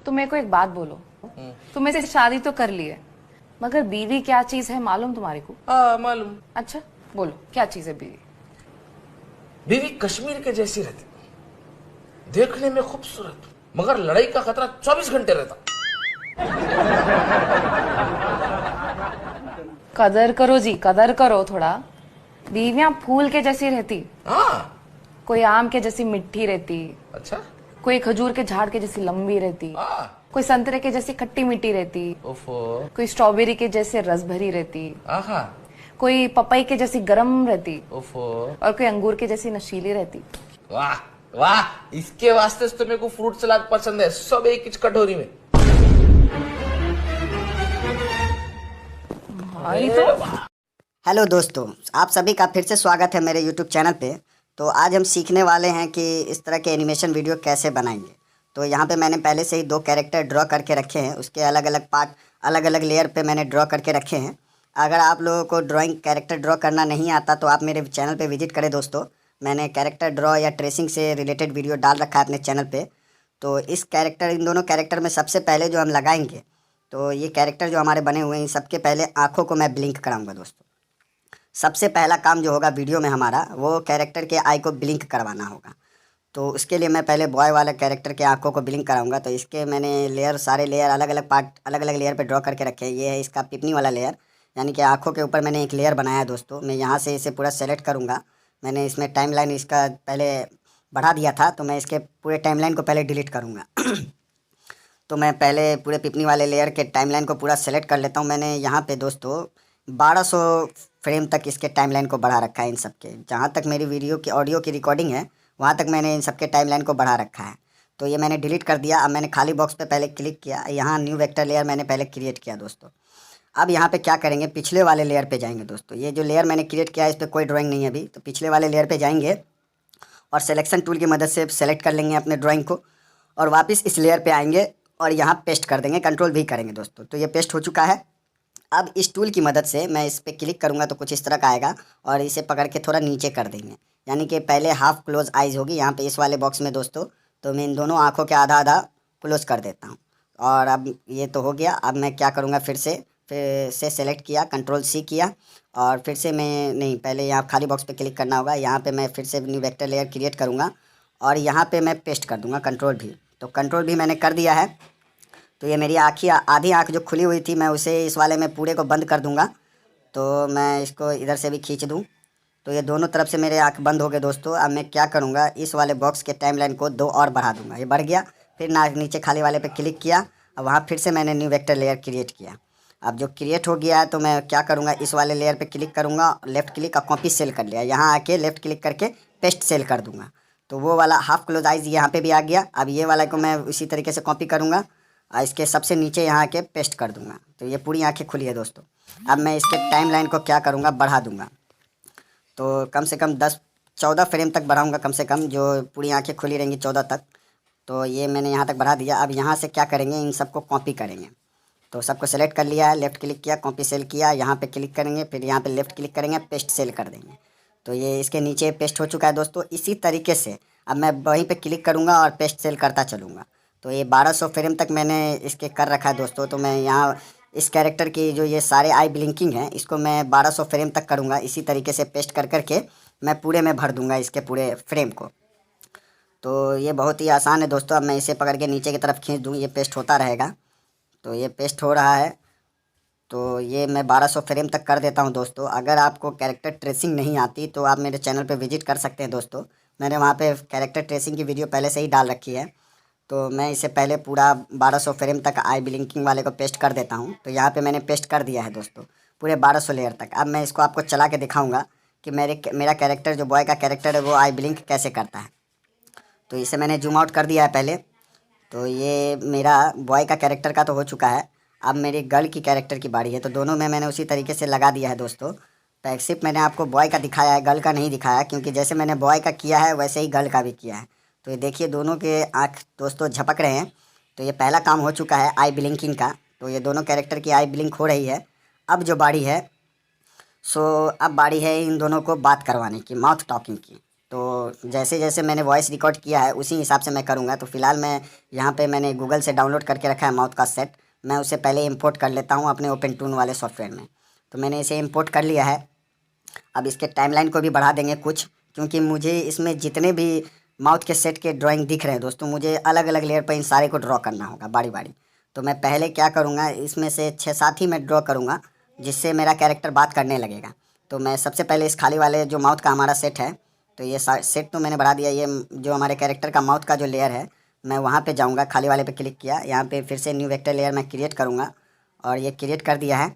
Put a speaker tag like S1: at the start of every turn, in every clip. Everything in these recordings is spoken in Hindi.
S1: तो मेरे को एक बात बोलो, तुमने से शादी तो कर ली है, मगर बीवी क्या चीज है मालूम तुम्हारे को?
S2: हाँ मालूम।
S1: अच्छा बोलो, क्या चीज है बीवी?
S2: बीवी कश्मीर के जैसी रहती, देखने में खूबसूरत, मगर लड़ाई का खतरा 24 घंटे रहता।
S1: कदर करो जी, कदर करो थोड़ा। बीवियां फूल के जैसी रहती,
S2: हाँ।
S1: कोई आम के जैसी मिठी रहती,
S2: अच्छा।
S1: कोई खजूर के झाड़ के जैसी लंबी रहती,
S2: हाँ।
S1: कोई संतरे के जैसी खट्टी मीठी रहती,
S2: ओफो।
S1: कोई स्ट्रॉबेरी के जैसे रस भरी रहती,
S2: आहा।
S1: कोई पपई के जैसी गरम रहती,
S2: ओफो।
S1: और कोई अंगूर के जैसी नशीली रहती।
S2: वाह वाह, इसके वास्ते तो मेरे को फ्रूट सलाद पसंद है, सब एक ही कटोरी में।
S1: भाई तो
S3: हेलो दोस्तों, आप सभी का फिर से स्वागत है मेरे यूट्यूब चैनल पे। तो आज हम सीखने वाले हैं कि इस तरह के एनिमेशन वीडियो कैसे बनाएंगे। तो यहाँ पे मैंने पहले से ही 2 कैरेक्टर ड्रॉ करके रखे हैं, उसके अलग अलग पार्ट अलग अलग लेयर पे मैंने ड्रॉ करके रखे हैं। अगर आप लोगों को ड्राइंग कैरेक्टर ड्रॉ करना नहीं आता तो आप मेरे चैनल पे विजिट करें दोस्तों। मैंने कैरेक्टर ड्रॉ या ट्रेसिंग से रिलेटेड वीडियो डाल रखा है अपने चैनल पर। तो इन दोनों कैरेक्टर में सबसे पहले जो हम लगाएंगे, तो ये कैरेक्टर जो हमारे बने हुए हैं, इन सबके पहले आँखों को मैं ब्लिंक कराऊँगा दोस्तों। सबसे पहला काम जो होगा वीडियो में हमारा, वो कैरेक्टर के आई को ब्लिंक करवाना होगा। तो उसके लिए मैं पहले बॉय वाले कैरेक्टर के आंखों को ब्लिंक कराऊंगा। तो इसके मैंने सारे लेयर अलग अलग पार्ट अलग अलग लेयर पे ड्रॉ करके रखे हैं। ये है इसका पिपनी वाला लेयर, यानी कि आंखों के ऊपर मैंने एक लेयर बनाया है दोस्तों। मैं यहाँ से इसे पूरा सेलेक्ट करूँगा। मैंने इसमें टाइमलाइन इसका पहले बढ़ा दिया था, तो मैं इसके पूरे टाइमलाइन को पहले डिलीट करूँगा। तो मैं पहले पूरे पिपनी वाले लेयर के टाइमलाइन को पूरा सेलेक्ट कर लेता हूँ। मैंने यहाँ पे दोस्तों 1200 फ्रेम तक इसके टाइमलाइन को बढ़ा रखा है। इन सब के जहाँ तक मेरी वीडियो की ऑडियो की रिकॉर्डिंग है, वहाँ तक मैंने इन सब के टाइमलाइन को बढ़ा रखा है। तो ये मैंने डिलीट कर दिया। अब मैंने खाली बॉक्स पे पहले क्लिक किया, यहाँ न्यू वेक्टर लेयर मैंने पहले क्रिएट किया दोस्तों। अब यहाँ पे क्या करेंगे, पिछले वाले लेयर पे जाएंगे दोस्तों। ये जो लेयर मैंने क्रिएट किया है, इस पर कोई ड्राइंग नहीं है अभी। तो पिछले वाले लेयर पे जाएंगे और सिलेक्शन टूल की मदद से सेलेक्ट कर लेंगे अपने ड्राइंग को, और वापस इस लेयर पे आएंगे और यहाँ पेस्ट कर देंगे। कंट्रोल भी करेंगे दोस्तों। तो ये पेस्ट हो चुका है। अब इस टूल की मदद से मैं इस पर क्लिक करूँगा तो कुछ इस तरह का आएगा, और इसे पकड़ के थोड़ा नीचे कर देंगे, यानी कि पहले हाफ क्लोज आइज़ होगी यहाँ पे इस वाले बॉक्स में दोस्तों। तो मैं इन दोनों आँखों के आधा आधा क्लोज कर देता हूँ। और अब ये तो हो गया। अब मैं क्या करूँगा, फिर से सेलेक्ट किया, कंट्रोल C किया, और फिर से मैं नहीं, पहले यहाँ खाली बॉक्स पे क्लिक करना होगा। यहाँ पे मैं फिर से न्यू वेक्टर लेयर क्रिएट करूँगा और यहाँ पे मैं पेस्ट कर दूँगा कंट्रोल भी। तो कंट्रोल भी मैंने कर दिया है। तो ये मेरी आधी आँख जो खुली हुई थी, मैं उसे इस वाले में पूरे को बंद कर दूँगा। तो मैं इसको इधर से भी खींच दूँ, तो ये दोनों तरफ से मेरे आँख बंद हो गए दोस्तों। अब मैं क्या करूँगा, इस वाले बॉक्स के टाइमलाइन को 2 और बढ़ा दूँगा। ये बढ़ गया। फिर नीचे खाली वाले पे क्लिक किया, और वहाँ फिर से मैंने न्यू वेक्टर लेयर क्रिएट किया। अब जो क्रिएट हो गया है, तो मैं क्या करूँगा, इस वाले लेयर पे क्लिक करूँगा, लेफ़्ट क्लिक और कॉपी सेल कर लिया। यहाँ आके लेफ़्ट क्लिक करके पेस्ट सेल कर दूँगा। तो वो वाला हाफ क्लोज आइज यहाँ पे भी आ गया। अब ये वाला को मैं इसी तरीके से कॉपी करूँगा और इसके सबसे नीचे यहाँ आके पेस्ट कर दूँगा। तो ये पूरी आँखें खुली है दोस्तों। अब मैं इसके टाइमलाइन को क्या करूँगा, बढ़ा दूँगा। तो कम से कम 10-14 फ्रेम तक बढ़ाऊँगा कम से कम, जो पूरी आँखें खुली रहेंगी 14 तक। तो ये मैंने यहाँ तक बढ़ा दिया। अब यहाँ से क्या करेंगे, इन सबको कॉपी करेंगे। तो सबको सेलेक्ट कर लिया है, लेफ़्ट क्लिक किया, कॉपी सेल किया, यहाँ पे क्लिक करेंगे, फिर यहाँ पे लेफ़्ट क्लिक करेंगे, पेस्ट सेल कर देंगे। तो ये इसके नीचे पेस्ट हो चुका है दोस्तों। इसी तरीके से अब मैं वहीं पे क्लिक करूँगा और पेस्ट सेल करता चलूँगा। तो ये 1200 फ्रेम तक मैंने इसके कर रखा है दोस्तों। तो मैं यहाँ इस कैरेक्टर की जो ये सारे आई ब्लिंकिंग हैं, इसको मैं 1200 फ्रेम तक करूँगा। इसी तरीके से पेस्ट कर करके मैं पूरे में भर दूँगा इसके पूरे फ्रेम को। तो ये बहुत ही आसान है दोस्तों। अब मैं इसे पकड़ के नीचे की तरफ खींच दूँ, ये पेस्ट होता रहेगा। तो ये पेस्ट हो रहा है। तो ये मैं 1200 फ्रेम तक कर देता हूं दोस्तों। अगर आपको कैरेक्टर ट्रेसिंग नहीं आती तो आप मेरे चैनल पे विजिट कर सकते हैं दोस्तों। मैंने वहां पे कैरेक्टर ट्रेसिंग की वीडियो पहले से ही डाल रखी है। तो मैं इसे पहले पूरा 1200 फ्रेम तक आई ब्लिंकिंग वाले को पेस्ट कर देता हूं। तो यहाँ पे मैंने पेस्ट कर दिया है दोस्तों पूरे 1200 लेयर तक। अब मैं इसको आपको चला के दिखाऊँगा कि मेरा कैरेक्टर जो बॉय का कैरेक्टर है वो आई ब्लिंक कैसे करता है। तो इसे मैंने जूम आउट कर दिया है पहले। तो ये मेरा बॉय का कैरेक्टर का तो हो चुका है। अब मेरी गर्ल की कैरेक्टर की बारी है। तो दोनों में मैंने उसी तरीके से लगा दिया है दोस्तों। तो सिर्फ मैंने आपको बॉय का दिखाया है, गर्ल का नहीं दिखाया, क्योंकि जैसे मैंने बॉय का किया है वैसे ही गर्ल का भी किया है। तो ये देखिए दोनों के आँख दोस्तों झपक रहे हैं। तो ये पहला काम हो चुका है आई ब्लिंकिंग का। तो ये दोनों कैरेक्टर की आई ब्लिंक हो रही है। अब जो बारी है, अब बारी है इन दोनों को बात करवाने की, माउथ टॉकिंग की। तो जैसे जैसे मैंने वॉइस रिकॉर्ड किया है उसी हिसाब से मैं करूँगा। तो फिलहाल मैं यहाँ पे मैंने गूगल से डाउनलोड करके रखा है माउथ का सेट। मैं उसे पहले इंपोर्ट कर लेता हूँ अपने ओपन टून वाले सॉफ्टवेयर में। तो मैंने इसे इंपोर्ट कर लिया है। अब इसके टाइमलाइन को भी बढ़ा देंगे कुछ, क्योंकि मुझे इसमें जितने भी माउथ के सेट के ड्राइंग दिख रहे हैं दोस्तों, मुझे अलग अलग लेयर पर इन सारे को ड्रॉ करना होगा बारी बारी। तो मैं पहले क्या करूँगा, इसमें से 6-7 ही मैं ड्रॉ करूँगा जिससे मेरा कैरेक्टर बात करने लगेगा। तो मैं सबसे पहले इस खाली वाले जो माउथ का हमारा सेट है, तो ये सेट तो मैंने बढ़ा दिया। ये जो हमारे कैरेक्टर का माउथ का जो लेयर है, मैं वहाँ पे जाऊँगा, खाली वाले पे क्लिक किया, यहाँ पे फिर से न्यू वेक्टर लेयर मैं क्रिएट करूँगा और ये क्रिएट कर दिया है।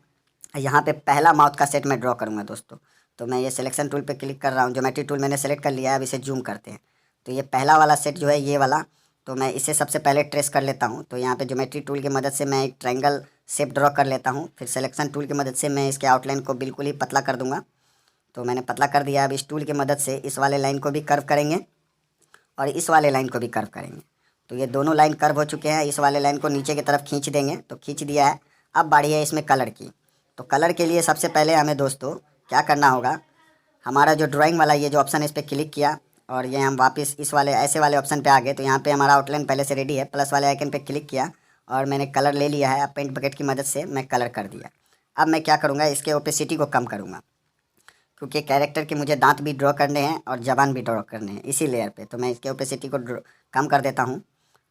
S3: यहाँ पे पहला माउथ का सेट मैं ड्रॉ करूँगा दोस्तों। तो मैं ये सिलेक्शन टूल पे क्लिक कर रहा हूँ, ज्योमेट्री टूल मैंने सेलेक्ट कर लिया है। अब इसे जूम करते हैं। तो ये पहला वाला सेट जो है ये वाला, तो मैं इसे सबसे पहले ट्रेस कर लेता हूँ। तो यहाँ पे ज्योमेट्री टूल की मदद से मैं एक ट्रायंगल शेप ड्रॉ कर लेता हूँ। फिर सिलेक्शन टूल की मदद से मैं इसके आउटलाइन को बिल्कुल ही पतला कर दूँगा। तो मैंने पतला कर दिया। अब इस टूल की मदद से इस वाले लाइन को भी कर्व करेंगे और इस वाले लाइन को भी कर्व करेंगे। तो ये दोनों लाइन कर्व हो चुके हैं। इस वाले लाइन को नीचे की तरफ खींच देंगे, तो खींच दिया है। अब बारी है इसमें कलर की। तो कलर के लिए सबसे पहले हमें दोस्तों क्या करना होगा, हमारा जो ड्राइंग वाला ये जो ऑप्शन है इस पर क्लिक किया और ये हम वापस इस वाले ऐसे वाले ऑप्शन पे आ गए। तो यहाँ पे हमारा आउटलाइन पहले से रेडी है। प्लस वाले आइकन पे क्लिक किया और मैंने कलर ले लिया है। अब पेंट बकेट की मदद से मैं कलर कर दिया। अब मैं क्या करूँगा, इसके ओपेसिटी को कम करूँगा, क्योंकि कैरेक्टर के मुझे दांत भी ड्रॉ करने हैं और जबान भी ड्रॉ करने हैं इसी लेयर पे। तो मैं इसके ओपेसिटी को कम कर देता हूँ।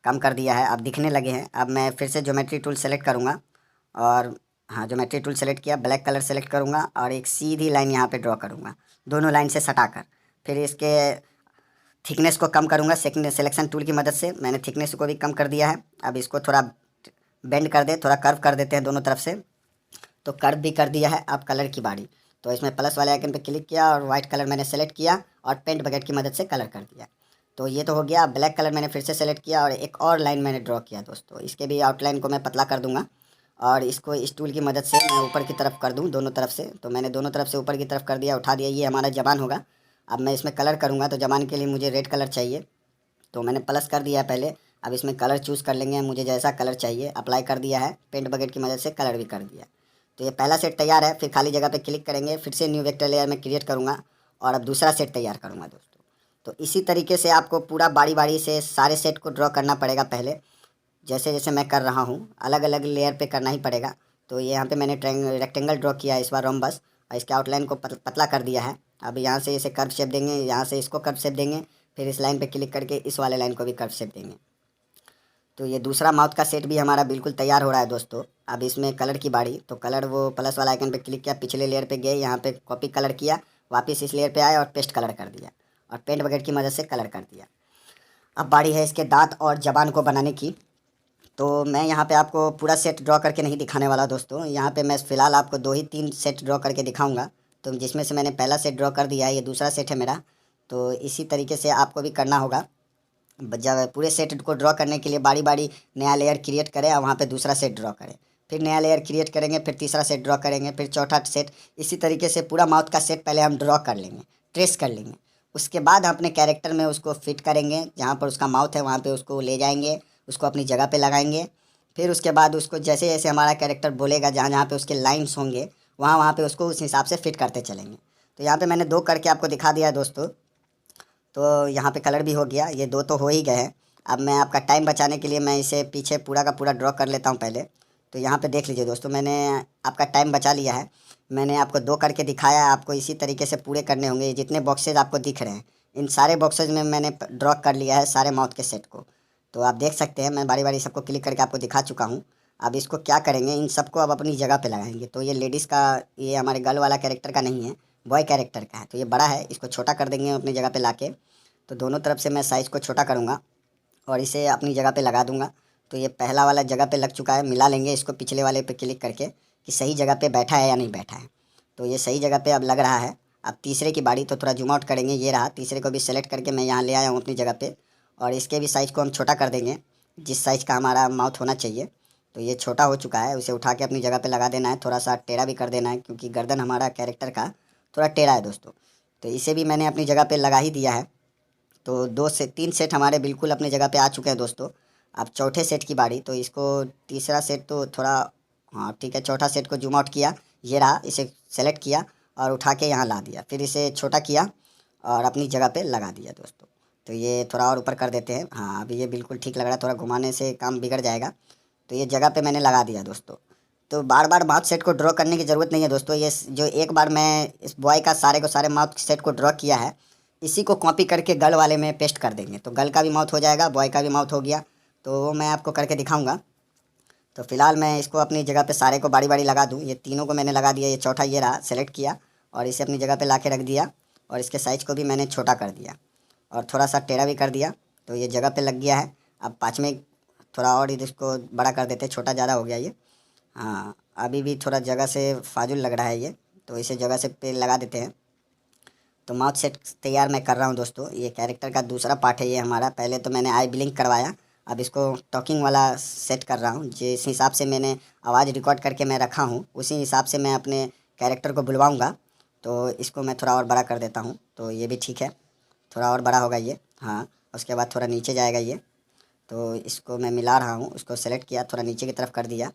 S3: कम कर दिया है, अब दिखने लगे हैं। अब मैं फिर से ज्योमेट्री टूल सेलेक्ट करूँगा और हाँ, ज्योमेट्री टूल सेलेक्ट किया, ब्लैक कलर सेलेक्ट करूँगा और एक सीधी लाइन यहाँ पे ड्रॉ करूँगा, दोनों लाइन से सटाकर। फिर इसके थिकनेस को कम करूँगा सिलेक्शन टूल की मदद से। मैंने थिकनेस को भी कम कर दिया है। अब इसको थोड़ा बेंड कर दे, थोड़ा कर्व कर देते हैं दोनों तरफ से। तो कर्व भी कर दिया है। अब कलर की बारी। तो इसमें प्लस वाले आइकन पे क्लिक किया और वाइट कलर मैंने सेलेक्ट किया और पेंट बकेट की मदद से कलर कर दिया। तो ये तो हो गया। ब्लैक कलर मैंने फिर से सेलेक्ट किया और एक और लाइन मैंने ड्रॉ किया दोस्तों। इसके भी आउटलाइन को मैं पतला कर दूंगा और इसको इस टूल की मदद से मैं ऊपर की तरफ कर दूं दोनों तरफ से। तो मैंने दोनों तरफ से ऊपर की तरफ कर दिया, उठा दिया। ये हमारा जबान होगा। अब मैं इसमें कलर करूँगा, तो जबान के लिए मुझे रेड कलर चाहिए। तो मैंने प्लस कर दिया है पहले। अब इसमें कलर चूज़ कर लेंगे, मुझे जैसा कलर चाहिए। अप्लाई कर दिया है, पेंट बकेट की मदद से कलर भी कर दिया। तो ये पहला सेट तैयार है। फिर खाली जगह पे क्लिक करेंगे, फिर से न्यू वेक्टर लेयर में क्रिएट करूँगा और अब दूसरा सेट तैयार करूँगा दोस्तों। तो इसी तरीके से आपको पूरा बारी बारी से सारे सेट को ड्रॉ करना पड़ेगा। पहले जैसे जैसे मैं कर रहा हूँ अलग अलग लेयर पे करना ही पड़ेगा। तो ये यहाँ पे मैंने रेक्टेंगल ड्रॉ किया है इस बार रोम्बस, और इसके आउटलाइन को पतला कर दिया है। अब यहाँ से इसे कर्व शेप देंगे, यहाँ से इसको कर्व शेप देंगे, फिर इस लाइन पे क्लिक करके इस वाले लाइन को भी कर्व शेप देंगे। तो ये दूसरा माउथ का सेट भी हमारा बिल्कुल तैयार हो रहा है दोस्तों। अब इसमें कलर की बारी। तो कलर वो प्लस वाला आइकन पे क्लिक किया, पिछले लेयर पे गए, यहाँ पे कॉपी कलर किया, वापस इस लेयर पे आए और पेस्ट कलर कर दिया और पेंट बकेट की मदद से कलर कर दिया। अब बारी है इसके दांत और जबान को बनाने की। तो मैं यहाँ पे आपको पूरा सेट ड्रॉ करके नहीं दिखाने वाला दोस्तों। यहाँ पे मैं फ़िलहाल आपको 2 ही 3 सेट ड्रॉ करके दिखाऊंगा। तो जिसमें से मैंने पहला सेट ड्रॉ कर दिया है, ये दूसरा सेट है मेरा। तो इसी तरीके से आपको भी करना होगा। जब पूरे सेट को ड्रॉ करने के लिए बारी बारी नया लेयर क्रिएट करें और वहाँ पे दूसरा सेट ड्रॉ करें, फिर नया लेयर क्रिएट करेंगे, फिर तीसरा सेट ड्रॉ करेंगे, फिर चौथा सेट। इसी तरीके से पूरा माउथ का सेट पहले हम ड्रॉ कर लेंगे, ट्रेस कर लेंगे। उसके बाद हम अपने कैरेक्टर में उसको फिट करेंगे, जहाँ पर उसका माउथ है वहाँ पर उसको ले जाएंगे, उसको अपनी जगह पर लगाएंगे। फिर उसके बाद उसको जैसे जैसे हमारा कैरेक्टर बोलेगा, जहाँ जहाँ पे उसके लाइन्स होंगे वहाँ वहाँ पे उसको उस हिसाब से फिट करते चलेंगे। तो यहाँ पे मैंने 2 करके आपको दिखा दिया है दोस्तों। तो यहाँ पे कलर भी हो गया, ये 2 तो हो ही गए हैं। अब मैं आपका टाइम बचाने के लिए मैं इसे पीछे पूरा का पूरा ड्रॉ कर लेता हूँ पहले। तो यहाँ पे देख लीजिए दोस्तों, मैंने आपका टाइम बचा लिया है। मैंने आपको 2 करके दिखाया है, आपको इसी तरीके से पूरे करने होंगे। ये जितने बॉक्सेज आपको दिख रहे हैं, इन सारे बॉक्सेज में मैंने ड्रॉ कर लिया है सारे माउथ के सेट को। तो आप देख सकते हैं, मैं बारी बारी सबको क्लिक करके आपको दिखा चुका हूँ। अब इसको क्या करेंगे, इन सबको अब अपनी जगह पे लगाएंगे। तो ये लेडीज़ का, ये हमारे गर्ल वाला कैरेक्टर का नहीं है, बॉय कैरेक्टर का है। तो ये बड़ा है, इसको छोटा कर देंगे अपनी जगह पे लाके। तो दोनों तरफ से मैं साइज़ को छोटा करूँगा और इसे अपनी जगह पे लगा दूँगा। तो ये पहला वाला जगह पे लग चुका है। मिला लेंगे इसको पिछले वाले पे क्लिक करके कि सही जगह पे बैठा है या नहीं बैठा है। तो ये सही जगह पे अब लग रहा है। अब तीसरे की बारी। तो थोड़ा जूम आउट करेंगे, ये रहा। तीसरे को भी सेलेक्ट करके मैं यहाँ ले आया हूँ अपनी जगह पे और इसके भी साइज़ को हम छोटा कर देंगे जिस साइज़ का हमारा माउथ होना चाहिए। तो ये छोटा हो चुका है, उसे उठा के अपनी जगह पे लगा देना है। थोड़ा सा टेढ़ा भी कर देना है क्योंकि गर्दन हमारा कैरेक्टर का थोड़ा टेढ़ा है दोस्तों। तो इसे भी मैंने अपनी जगह पे लगा ही दिया है। तो 2 से 3 सेट हमारे बिल्कुल अपनी जगह पे आ चुके हैं दोस्तों। अब चौथे सेट की बारी। तो इसको तीसरा सेट तो थोड़ा, हाँ ठीक है, चौथा सेट को जूम आउट किया, ये रहा। इसे सेलेक्ट किया और उठा के यहाँ ला दिया। फिर इसे छोटा किया और अपनी जगह पे लगा दिया दोस्तों। तो ये थोड़ा और ऊपर कर देते हैं। हाँ, अभी ये बिल्कुल ठीक लग रहा है, थोड़ा घुमाने से काम बिगड़ जाएगा। तो ये जगह पे मैंने लगा दिया दोस्तों। तो बार बार माउथ सेट को ड्रॉ करने की ज़रूरत नहीं है दोस्तों। ये जो एक बार मैं इस बॉय का सारे को सारे माउथ सेट को ड्रॉ किया है, इसी को कॉपी करके गर्ल वाले में पेस्ट कर देंगे, तो गर्ल का भी माउथ हो जाएगा, बॉय का भी माउथ हो गया। तो वो मैं आपको करके दिखाऊंगा। तो फिलहाल मैं इसको अपनी जगह पे सारे को बारी बारी लगा दूँ। ये तीनों को मैंने लगा दिया, ये चौथा ये रहा, सेलेक्ट किया और इसे अपनी जगह पे ला के रख दिया। और इसके साइज़ को भी मैंने छोटा कर दिया और थोड़ा सा टेढ़ा भी कर दिया। तो ये जगह पे लग गया है। अब पाँचवें थोड़ा और इसको बड़ा कर देते, छोटा ज़्यादा हो गया ये। हाँ, अभी भी थोड़ा जगह से फाजुल लग रहा है ये, तो इसे जगह से पे लगा देते हैं। तो माउथ सेट तैयार मैं कर रहा हूँ दोस्तों। ये कैरेक्टर का दूसरा पार्ट है ये हमारा। पहले तो मैंने आई ब्लिंक करवाया, अब इसको टॉकिंग वाला सेट कर रहा हूँ। जिस हिसाब से मैंने आवाज़ रिकॉर्ड करके मैं रखा हूँ, उसी हिसाब से मैं अपने कैरेक्टर को बुलवाऊँगा। तो इसको मैं थोड़ा और बड़ा कर देता हूँ, तो ये भी ठीक है, थोड़ा और बड़ा होगा ये। हाँ, उसके बाद थोड़ा नीचे जाएगा ये। तो इसको मैं मिला रहा हूँ, उसको सेलेक्ट किया, थोड़ा नीचे की तरफ कर दिया।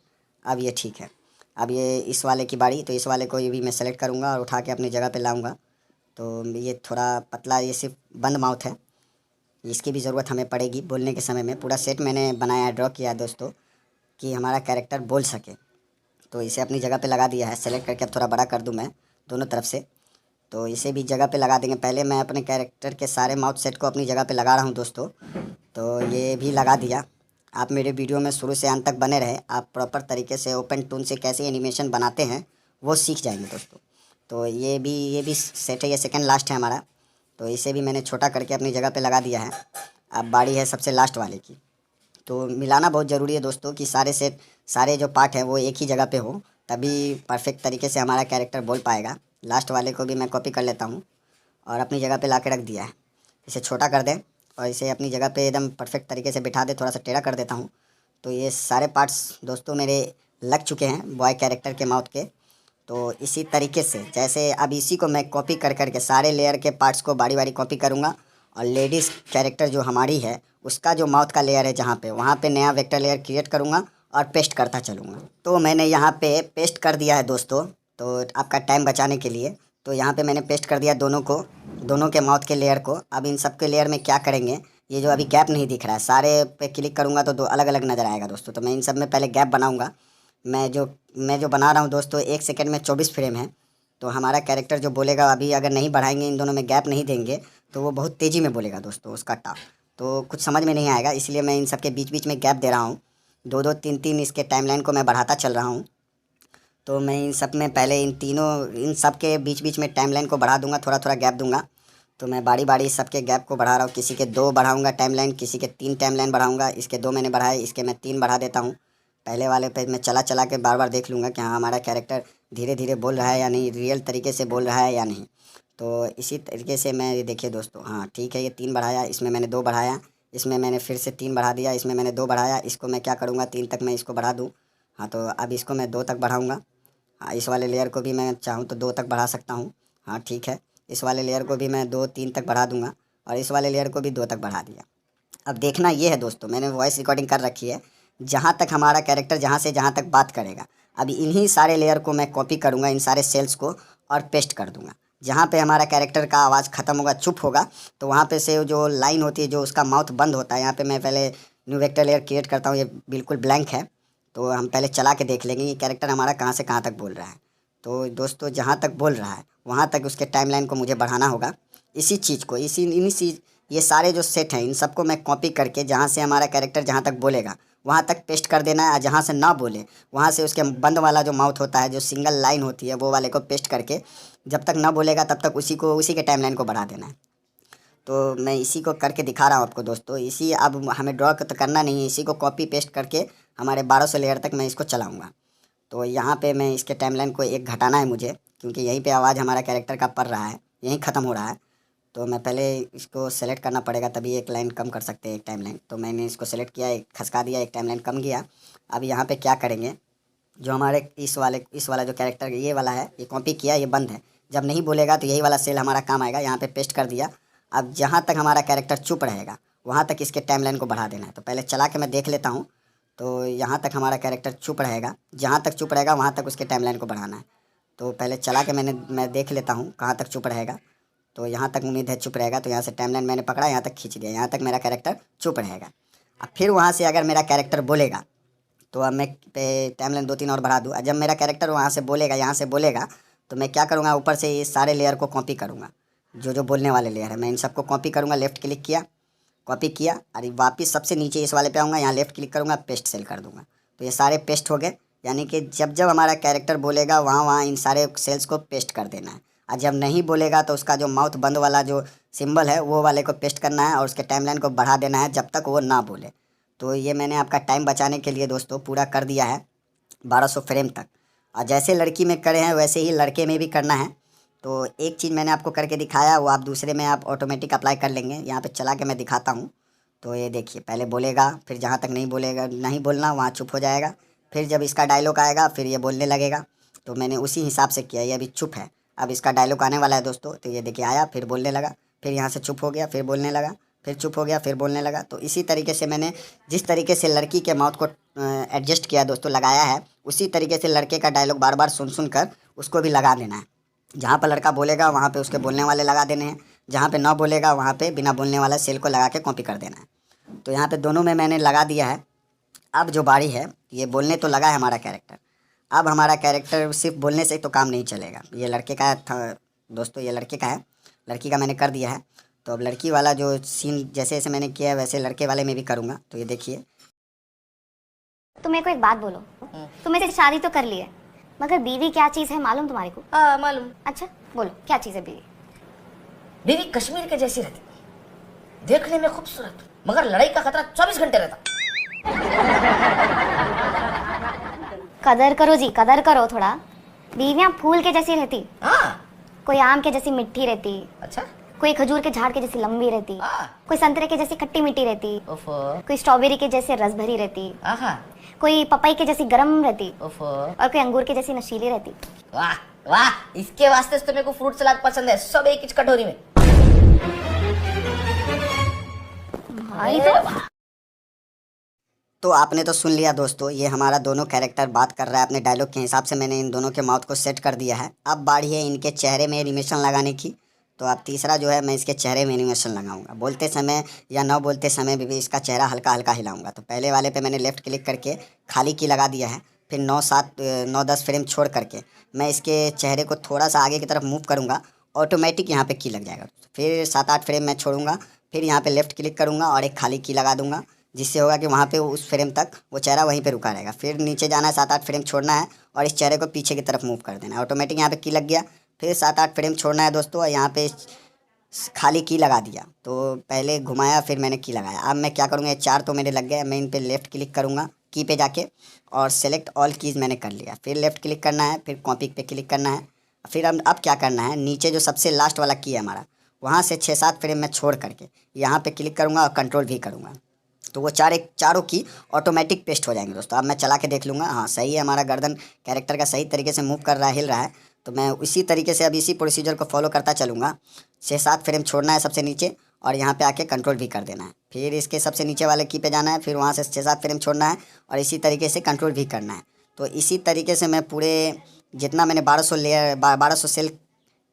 S3: अब ये ठीक है। अब ये इस वाले की बारी, तो इस वाले को ये भी मैं सेलेक्ट करूँगा और उठा के अपनी जगह पे लाऊँगा। तो ये थोड़ा पतला, ये सिर्फ बंद माउथ है, इसकी भी ज़रूरत हमें पड़ेगी बोलने के समय में। पूरा सेट मैंने बनाया, ड्रॉ किया है दोस्तों, कि हमारा कैरेक्टर बोल सके। तो इसे अपनी जगह पे लगा दिया है, सेलेक्ट करके अब थोड़ा बड़ा कर दूँ मैं दोनों तरफ से। तो इसे भी जगह पे लगा देंगे। पहले मैं अपने कैरेक्टर के सारे माउथ सेट को अपनी जगह पे लगा रहा हूँ दोस्तों। तो ये भी लगा दिया। आप मेरे वीडियो में शुरू से अंत तक बने रहे, आप प्रॉपर तरीके से ओपन टून से कैसे एनिमेशन बनाते हैं वो सीख जाएंगे दोस्तों। तो ये भी सेट है, ये सेकंड लास्ट है हमारा। तो इसे भी मैंने छोटा करके अपनी जगह पे लगा दिया है। अब बारी है सबसे लास्ट वाले की। तो मिलाना बहुत ज़रूरी है दोस्तों, कि सारे सेट, सारे जो पार्ट हैं वो एक ही जगह पे हो, तभी परफेक्ट तरीके से हमारा कैरेक्टर बोल पाएगा। लास्ट वाले को भी मैं कॉपी कर लेता हूँ और अपनी जगह पे ला के रख दिया है। इसे छोटा कर दें और इसे अपनी जगह पे एकदम परफेक्ट तरीके से बिठा दे, थोड़ा सा टेढ़ा कर देता हूँ। तो ये सारे पार्ट्स दोस्तों मेरे लग चुके हैं बॉय कैरेक्टर के माउथ के। तो इसी तरीके से जैसे अब इसी को मैं कॉपी कर करके सारे लेयर के पार्ट्स को बारी बारी कॉपी करूँगा, और लेडीज़ कैरेक्टर जो हमारी है उसका जो माउथ का लेयर है जहाँ पे, वहाँ पे नया वेक्टर लेयर क्रिएट करूँगा और पेस्ट करता चलूँगा। तो मैंने यहाँ पे पेस्ट कर दिया है दोस्तों, तो आपका टाइम बचाने के लिए। तो यहाँ पे मैंने पेस्ट कर दिया दोनों को, दोनों के माउथ के लेयर को। अब इन सब के लेयर में क्या करेंगे, ये जो अभी गैप नहीं दिख रहा है, सारे पे क्लिक करूँगा तो दो अलग अलग नज़र आएगा दोस्तों। तो मैं इन सब में पहले गैप बनाऊँगा। मैं जो बना रहा हूँ दोस्तों, 1 सेकंड में 24 फ्रेम है। तो हमारा कैरेक्टर जो बोलेगा, अभी अगर नहीं बढ़ाएंगे, इन दोनों में गैप नहीं देंगे, तो वो बहुत तेज़ी में बोलेगा दोस्तों उसका टाप। तो कुछ समझ में नहीं आएगा, इसलिए मैं इन सब के बीच बीच में गैप दे रहा हूँ। 2-2, 3-3 इसके टाइमलाइन को मैं बढ़ाता चल रहा हूँ। तो मैं इन सब में पहले इन सब के बीच बीच में टाइमलाइन को बढ़ा दूंगा, थोड़ा थोड़ा गैप दूंगा। तो मैं बारी बारी सबके गैप को बढ़ा रहा हूँ। किसी के 2 बढ़ाऊंगा टाइमलाइन, किसी के 3 टाइमलाइन बढ़ाऊंगा। इसके 2 मैंने बढ़ाए, इसके मैं 3 बढ़ा देता हूँ। पहले वाले पे मैं चला चला के बार बार देख लूँगा कि हाँ हमारा कैरेक्टर धीरे धीरे बोल रहा है या नहीं, रियल तरीके से बोल रहा है या नहीं। तो इसी तरीके से मैं, ये देखिए दोस्तों, हाँ ठीक है, ये 3 बढ़ाया, इसमें मैंने 2 बढ़ाया, इसमें मैंने फिर से 3 बढ़ा दिया, इसमें मैंने 2 बढ़ाया। इसको मैं क्या करूँगा, 3 तक मैं इसको बढ़ा दूँ। हाँ, तो अब इसको मैं 2 तक बढ़ाऊँगा। हाँ, इस वाले लेयर को भी मैं चाहूँ तो 2 तक बढ़ा सकता हूँ। हाँ ठीक है, इस वाले लेयर को भी मैं 2-3 तक बढ़ा दूँगा और इस वाले लेयर को भी 2 तक बढ़ा दिया। अब देखना ये है दोस्तों, मैंने वॉइस रिकॉर्डिंग कर रखी है, जहाँ तक हमारा कैरेक्टर जहाँ से जहाँ तक बात करेगा, अभी इन्हीं सारे लेयर को मैं कॉपी करूँगा, इन सारे सेल्स को, और पेस्ट कर दूँगा। जहाँ पे हमारा कैरेक्टर का आवाज़ ख़त्म होगा, चुप होगा, तो वहाँ पे से जो लाइन होती है, जो उसका माउथ बंद होता है, यहाँ पे मैं पहले न्यू वेक्टर लेयर क्रिएट करता हूँ। ये बिल्कुल ब्लैंक है, तो हम पहले चला के देख लेंगे ये कैरेक्टर हमारा कहाँ से कहाँ तक बोल रहा है। तो दोस्तों जहाँ तक बोल रहा है वहाँ तक उसके टाइमलाइन को मुझे बढ़ाना होगा। इसी चीज़ को, ये सारे जो सेट हैं, इन सबको मैं कॉपी करके जहाँ से हमारा कैरेक्टर जहाँ तक बोलेगा वहाँ तक पेस्ट कर देना है, और जहाँ से ना बोले वहाँ से उसके बंद वाला जो माउथ होता है, जो सिंगल लाइन होती है, वो वाले को पेस्ट करके जब तक ना बोलेगा तब तक उसी के टाइमलाइन को बढ़ा देना है। तो मैं इसी को करके दिखा रहा हूँ आपको दोस्तों। इसी, अब हमें ड्रॉ तो करना नहीं है, इसी को कॉपी पेस्ट करके हमारे 1200 लेयर तक मैं इसको चलाऊँगा। तो यहाँ पे मैं इसके टाइमलाइन को 1 घटाना है मुझे, क्योंकि यहीं पे आवाज़ हमारा कैरेक्टर का पड़ रहा है, यहीं ख़त्म हो रहा है। तो मैं पहले इसको सेलेक्ट करना पड़ेगा, तभी 1 लाइन कम कर सकते हैं, 1 टाइमलाइन। तो मैंने इसको सेलेक्ट किया, 1 खसका दिया, 1 टाइमलाइन कम गया। अब यहाँ पे क्या करेंगे, जो हमारे इस वाला जो कैरेक्टर ये वाला है, ये कॉपी किया, ये बंद है, जब नहीं बोलेगा तो यही वाला सेल हमारा काम आएगा। यहाँ पे पेस्ट कर दिया। अब जहाँ तक हमारा कैरेक्टर चुप रहेगा वहाँ तक इसके टाइमलाइन को बढ़ा देना है। तो पहले चला के मैं देख लेता हूँ। तो यहाँ तक हमारा कैरेक्टर चुप रहेगा, जहाँ तक चुप रहेगा वहाँ तक उसके टाइमलाइन को बढ़ाना है। तो पहले चला के मैं देख लेता हूँ कहाँ तक चुप रहेगा। तो यहाँ तक उम्मीद है चुप रहेगा। तो यहाँ से टाइमलाइन मैंने पकड़ा, यहाँ तक खींच दिया, यहाँ तक मेरा कैरेक्टर चुप रहेगा। अब फिर वहाँ से अगर मेरा कैरेक्टर बोलेगा तो अब मैं टाइमलाइन 2-3 और बढ़ा दूँ। जब मेरा कैरेक्टर वहाँ से बोलेगा, यहाँ से बोलेगा, तो मैं क्या करूँगा, ऊपर से ये सारे लेयर को कॉपी करूँगा। जो जो बोलने वाले लेयर है मैं इन सबको कॉपी करूँगा। लेफ़्ट क्लिक किया, कॉपी किया, और वापस सबसे नीचे इस वाले पे आऊँगा, यहाँ लेफ़्ट क्लिक करूँगा, पेस्ट सेल कर दूँगा। तो ये सारे पेस्ट हो गए। यानी कि जब जब हमारा कैरेक्टर बोलेगा वहाँ वहाँ इन सारे सेल्स को पेस्ट कर देना है। और जब नहीं बोलेगा तो उसका जो माउथ बंद वाला जो सिंबल है वो वाले को पेस्ट करना है और उसके टाइमलाइन को बढ़ा देना है जब तक वो ना बोले। तो ये मैंने आपका टाइम बचाने के लिए दोस्तों पूरा कर दिया है 1200 फ्रेम तक। और जैसे लड़की में करे हैं वैसे ही लड़के में भी करना है। तो एक चीज़ मैंने आपको करके दिखाया, वो आप दूसरे में आप ऑटोमेटिक अप्लाई कर लेंगे। यहाँ पे चला के मैं दिखाता हूँ। तो ये देखिए, पहले बोलेगा, फिर जहाँ तक नहीं बोलेगा, नहीं बोलना, वहाँ चुप हो जाएगा। फिर जब इसका डायलॉग आएगा फिर ये बोलने लगेगा। तो मैंने उसी हिसाब से किया। ये अभी चुप है, अब इसका डायलॉग आने वाला है दोस्तों। तो ये देखिए आया, फिर बोलने लगा, फिर यहाँ से चुप हो गया, फिर बोलने लगा, फिर चुप हो गया, फिर बोलने लगा। तो इसी तरीके से मैंने जिस तरीके से लड़की के माउथ को एडजस्ट किया दोस्तों, लगाया है, उसी तरीके से लड़के का डायलॉग बार बार सुन सुन कर उसको भी लगा देना है। जहाँ पर लड़का बोलेगा वहाँ पे उसके बोलने वाले लगा देने हैं, जहाँ पे ना बोलेगा वहाँ पे बिना बोलने वाला सेल को लगा के कॉपी कर देना है। तो यहाँ पे दोनों में मैंने लगा दिया है। अब जो बारी है, ये बोलने तो लगा है हमारा कैरेक्टर। अब हमारा कैरेक्टर सिर्फ बोलने से तो काम नहीं चलेगा। ये लड़के का था दोस्तों, ये लड़के का है, लड़की का मैंने कर दिया है। तो अब लड़की वाला जो सीन जैसे जैसे मैंने किया है वैसे लड़के वाले में भी करूँगा। तो ये देखिए।
S4: तो मेरे को एक बात बोलो, तुम मेरे से शादी तो कर ली है, मगर बीवी क्या चीज है मालूम तुम्हारे को?
S2: हाँ मालूम।
S4: अच्छा बोलो, क्या चीज है बीवी?
S2: बीवी कश्मीर के जैसी रहती, देखने में खूबसूरत, मगर लड़ाई का खतरा 24 घंटे रहता।
S4: कदर करो जी, कदर करो थोड़ा। बीवियां फूल के जैसी रहती,
S2: हाँ।
S4: कोई आम के जैसी मिट्टी रहती,
S2: अच्छा।
S4: कोई खजूर के झाड़ के जैसी लंबी रहती,
S2: हाँ।
S4: कोई संतरे के जैसी खट्टी मीठी रहती,
S2: ओफो।
S4: कोई स्ट्रॉबेरी के जैसे रस भरी रहती,
S2: आहा।
S4: कोई पपाई के जैसी गरम रहती,
S2: ओफो।
S4: और कोई अंगूर के जैसी नशीली रहती।
S2: वाह वाह, इसके वास्ते तो मेरे को फ्रूट सलाद पसंद है, सब एक ही कटोरी में।
S4: भाई
S3: तो आपने तो सुन लिया दोस्तों, ये हमारा दोनों कैरेक्टर बात कर रहा है अपने डायलॉग के हिसाब से। मैंने इन दोनों के माउथ को सेट कर दिया है। अब बारी है इनके चेहरे में एनिमेशन लगाने की। तो अब तीसरा जो है, मैं इसके चेहरे में एनिमेशन लगाऊंगा। बोलते समय या न बोलते समय भी इसका चेहरा हल्का हल्का हिलाऊंगा। तो पहले वाले पे मैंने लेफ़्ट क्लिक करके खाली की लगा दिया है। फिर 9-10 फ्रेम छोड़ करके मैं इसके चेहरे को थोड़ा सा आगे की तरफ मूव करूँगा, ऑटोमेटिक यहाँ पर की लग जाएगा। फिर 7-8 फ्रेम मैं छोड़ूंगा, फिर यहाँ पर लेफ़्ट क्लिक करूँगा और एक खाली की लगा दूँगा, जिससे होगा कि वहाँ पे उस फ्रेम तक वो चेहरा वहीं पे रुका रहेगा। फिर नीचे जाना है, 7-8 फ्रेम छोड़ना है और इस चेहरे को पीछे की तरफ मूव कर देना है। ऑटोमेटिक यहाँ पे की लग गया। फिर 7-8 फ्रेम छोड़ना है दोस्तों और यहाँ पे खाली की लगा दिया। तो पहले घुमाया, फिर मैंने की लगाया। अब मैं क्या करूँगा, ये 4 तो मेरे लग गए। मैं इन पर लेफ़्ट क्लिक करूँगा की पे जाके और सेलेक्ट ऑल कीज़ मैंने कर लिया। फिर लेफ़्ट क्लिक करना है, फिर कॉपी पे क्लिक करना है। फिर अब क्या करना है, नीचे जो सबसे लास्ट वाला की है हमारा, वहाँ से 6-7 फ्रेम में छोड़ करके यहाँ पर क्लिक करूँगा और कंट्रोल भी करूँगा। तो वो चारों की ऑटोमेटिक पेस्ट हो जाएंगे दोस्तों। अब मैं चला के देख लूँगा, हाँ सही है, हमारा गर्दन कैरेक्टर का सही तरीके से मूव कर रहा है, हिल रहा है। तो मैं इसी तरीके से अब इसी प्रोसीजर को फॉलो करता चलूँगा। 6-7 फ्रेम छोड़ना है सबसे नीचे और यहाँ पे आके कंट्रोल भी कर देना है। फिर इसके सबसे नीचे वाले की पे जाना है, फिर वहाँ से 6-7 फ्रेम छोड़ना है और इसी तरीके से कंट्रोल भी करना है। तो इसी तरीके से मैं पूरे जितना मैंने 1200 सेल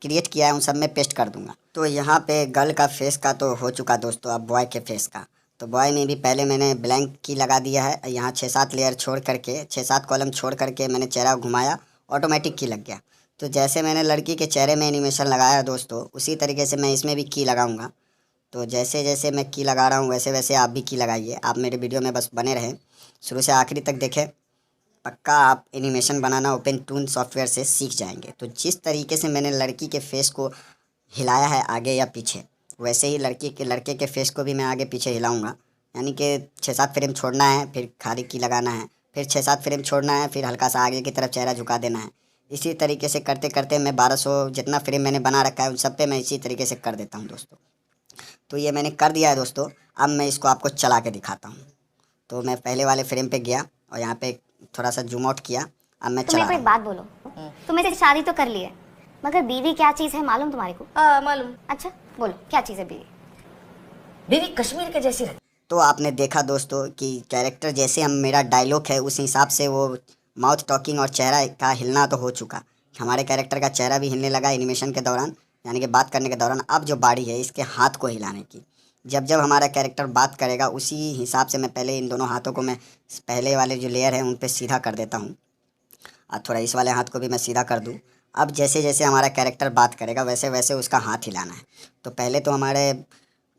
S3: क्रिएट किया है उन सब में पेस्ट कर दूँगा। तो यहाँ पे गर्ल का फेस का तो हो चुका दोस्तों, अब बॉय के फेस का। तो बॉय में भी पहले मैंने ब्लैंक की लगा दिया है। यहाँ 6-7 लेयर छोड़ करके, 6-7 कॉलम छोड़ करके मैंने चेहरा घुमाया, ऑटोमेटिक की लग गया। तो जैसे मैंने लड़की के चेहरे में एनिमेशन लगाया दोस्तों, उसी तरीके से मैं इसमें भी की लगाऊंगा। तो जैसे जैसे मैं की लगा रहा हूँ वैसे वैसे आप भी की लगाइए। आप मेरे वीडियो में बस बने रहें, शुरू से आखिरी तक देखें। पक्का आप एनिमेशन बनाना ओपन टून सॉफ्टवेयर से सीख जाएंगे। तो जिस तरीके से मैंने लड़की के फेस को हिलाया है आगे या पीछे, वैसे ही लड़के के फेस को भी मैं आगे पीछे हिलाऊंगा। यानी कि 6-7 फ्रेम छोड़ना है, फिर खाली की लगाना है, फिर 6-7 फ्रेम छोड़ना है, फिर हल्का सा आगे की तरफ चेहरा झुका देना है। इसी तरीके से करते करते मैं 1200 जितना फ्रेम मैंने बना रखा है उन सब पे मैं इसी तरीके से कर देता हूँ दोस्तों। तो ये मैंने कर दिया है दोस्तों। अब मैं इसको आपको चला के दिखाता हूँ। तो मैं पहले वाले फ्रेम पे गया और यहाँ पे थोड़ा सा जूम आउट किया। अब मैं
S4: तो
S3: चला
S4: मेरे को एक बात बोलो, तुम मेरे से शादी तो कर ली है, मगर बीवी क्या चीज है मालूम तुम्हारे को?
S2: हाँ मालूम।
S4: अच्छा बोलो, क्या चीज है बीवी?
S2: बीवी कश्मीर के जैसी रहती।
S3: तो आपने देखा दोस्तों कि कैरेक्टर जैसे हम मेरा डायलॉग है उस हिसाब से वो माउथ टॉकिंग और चेहरा का हिलना तो हो चुका। हमारे कैरेक्टर का चेहरा भी हिलने लगा एनिमेशन के दौरान। यानी कि बात करने के दौरान अब जो बारी है इसके हाथ को हिलाने की। जब जब हमारा कैरेक्टर बात करेगा उसी हिसाब से मैं पहले इन दोनों हाथों को मैं पहले वाले जो लेयर हैं उन पे सीधा कर देता हूँ और थोड़ा इस वाले हाथ को भी मैं सीधा कर दूँ। अब जैसे जैसे हमारा कैरेक्टर बात करेगा वैसे वैसे उसका हाथ हिलाना है। तो पहले तो हमारे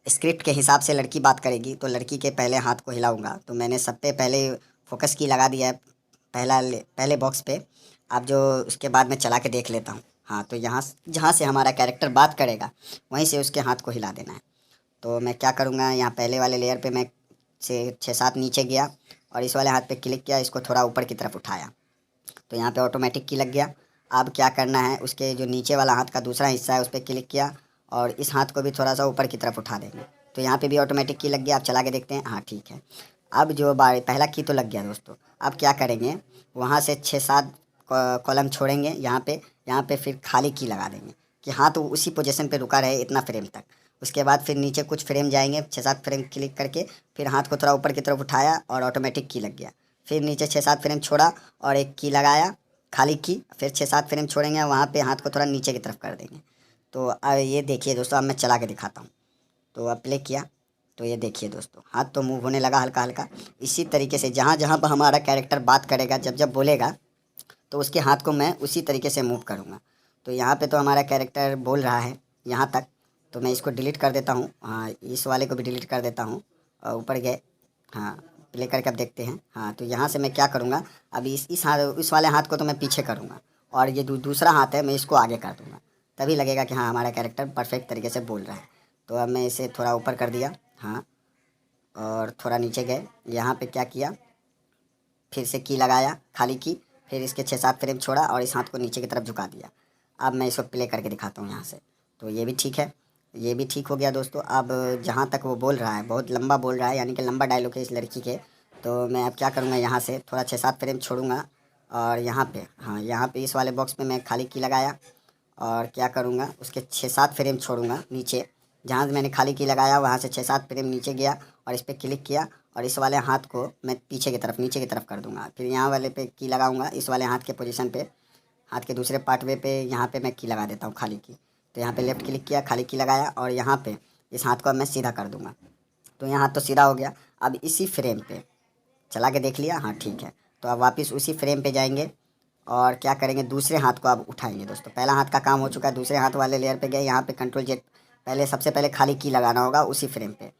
S3: स्क्रिप्ट के हिसाब से लड़की बात करेगी तो लड़की के पहले हाथ को हिलाऊंगा। तो मैंने सब पे पहले फोकस की लगा दिया है पहले बॉक्स पे। अब जो उसके बाद मैं चला के देख लेता हूँ। हाँ, तो यहाँ जहाँ से हमारा कैरेक्टर बात करेगा वहीं से उसके हाथ को हिला देना है। तो मैं क्या करूँगा, यहाँ पहले वाले लेयर पे मैं से 6-7 नीचे गया और इस वाले हाथ पे क्लिक किया, इसको थोड़ा ऊपर की तरफ उठाया तो यहाँ पे ऑटोमेटिक की लग गया। अब क्या करना है, उसके जो नीचे वाला हाथ का दूसरा हिस्सा है उस पर क्लिक किया और इस हाथ को भी थोड़ा सा ऊपर की तरफ उठा देंगे तो यहाँ पे भी ऑटोमेटिक की लग गया। आप चला के देखते हैं। हाँ ठीक है। अब जो पहला की तो लग गया दोस्तों। अब क्या करेंगे, वहाँ से 6-7 कॉलम छोड़ेंगे यहाँ पे फिर खाली की लगा देंगे कि हाँ तो उसी पोजीशन पे रुका रहे इतना फ्रेम तक। उसके बाद फिर नीचे कुछ फ्रेम जाएंगे, 6-7 फ्रेम क्लिक करके फिर हाथ को थोड़ा ऊपर की तरफ उठाया और ऑटोमेटिक की लग गया। फिर नीचे 6-7 फ्रेम छोड़ा और एक की लगाया खाली की, फिर 6-7 फ्रेम छोड़ेंगे, वहाँ पे हाथ को थोड़ा नीचे की तरफ कर देंगे। तो अब ये देखिए दोस्तों, अब मैं चला के दिखाता हूँ। तो अब प्ले किया तो ये देखिए दोस्तों, हाथ तो मूव होने लगा हल्का हल्का। इसी तरीके से जहाँ जहाँ पर हमारा कैरेक्टर बात करेगा जब जब बोलेगा तो उसके हाथ को मैं उसी तरीके से मूव करूँगा। तो यहाँ पे तो हमारा कैरेक्टर बोल रहा है यहाँ तक, तो मैं इसको डिलीट कर देता हूँ। हाँ, इस वाले को भी डिलीट कर देता हूँ और ऊपर गए। हाँ, प्ले करके अब देखते हैं। हाँ, तो यहाँ से मैं क्या करूँगा, अभी इस वाले हाथ को तो मैं पीछे करूँगा और ये दूसरा हाथ है मैं इसको आगे कर दूँगा, तभी लगेगा कि हाँ हमारा कैरेक्टर परफेक्ट तरीके से बोल रहा है। तो अब मैं इसे थोड़ा ऊपर कर दिया। हाँ, और थोड़ा नीचे गए, यहाँ पे क्या किया, फिर से की लगाया खाली की, फिर इसके 6-7 फ्रेम छोड़ा और इस हाथ को नीचे की तरफ झुका दिया। अब मैं इसको प्ले करके दिखाता हूँ यहाँ से। तो ये भी ठीक है, ये भी ठीक हो गया दोस्तों। अब जहाँ तक वो बोल रहा है बहुत लंबा बोल रहा है, यानी कि लंबा डायलॉग है इस लड़की के। तो मैं अब क्या करूँगा, यहाँ से थोड़ा 6-7 फ्रेम छोड़ूंगा और यहाँ पे, हाँ यहाँ पे इस वाले बॉक्स पे मैं खाली की लगाया और क्या करूँगा, उसके 6-7 फ्रेम छोड़ूंगा नीचे, जहाँ मैंने खाली की लगाया वहाँ से 6-7 फ्रेम नीचे गया और इस पर क्लिक किया और इस वाले हाथ को मैं पीछे की तरफ नीचे की तरफ कर दूँगा। फिर यहाँ वाले पे की लगाऊँगा, इस वाले हाथ के पोजीशन पे, हाथ के दूसरे पार्ट वे पे यहाँ पे मैं की लगा देता हूँ खाली की। तो यहाँ पे लेफ़्ट क्लिक किया, खाली की लगाया और यहाँ पे इस हाथ को अब मैं सीधा कर दूँगा। तो यहाँ हाथ तो सीधा हो गया। अब इसी फ्रेम पे चला के देख लिया। हाँ ठीक है। तो अब वापस उसी फ्रेम पे जाएंगे और क्या करेंगे, दूसरे हाथ को अब उठाएंगे दोस्तों। पहला हाथ का काम हो चुका है, दूसरे हाथ वाले लेयर पे गए, यहाँ पे Ctrl+Z, पहले सबसे पहले खाली की लगाना होगा उसी फ्रेम पे।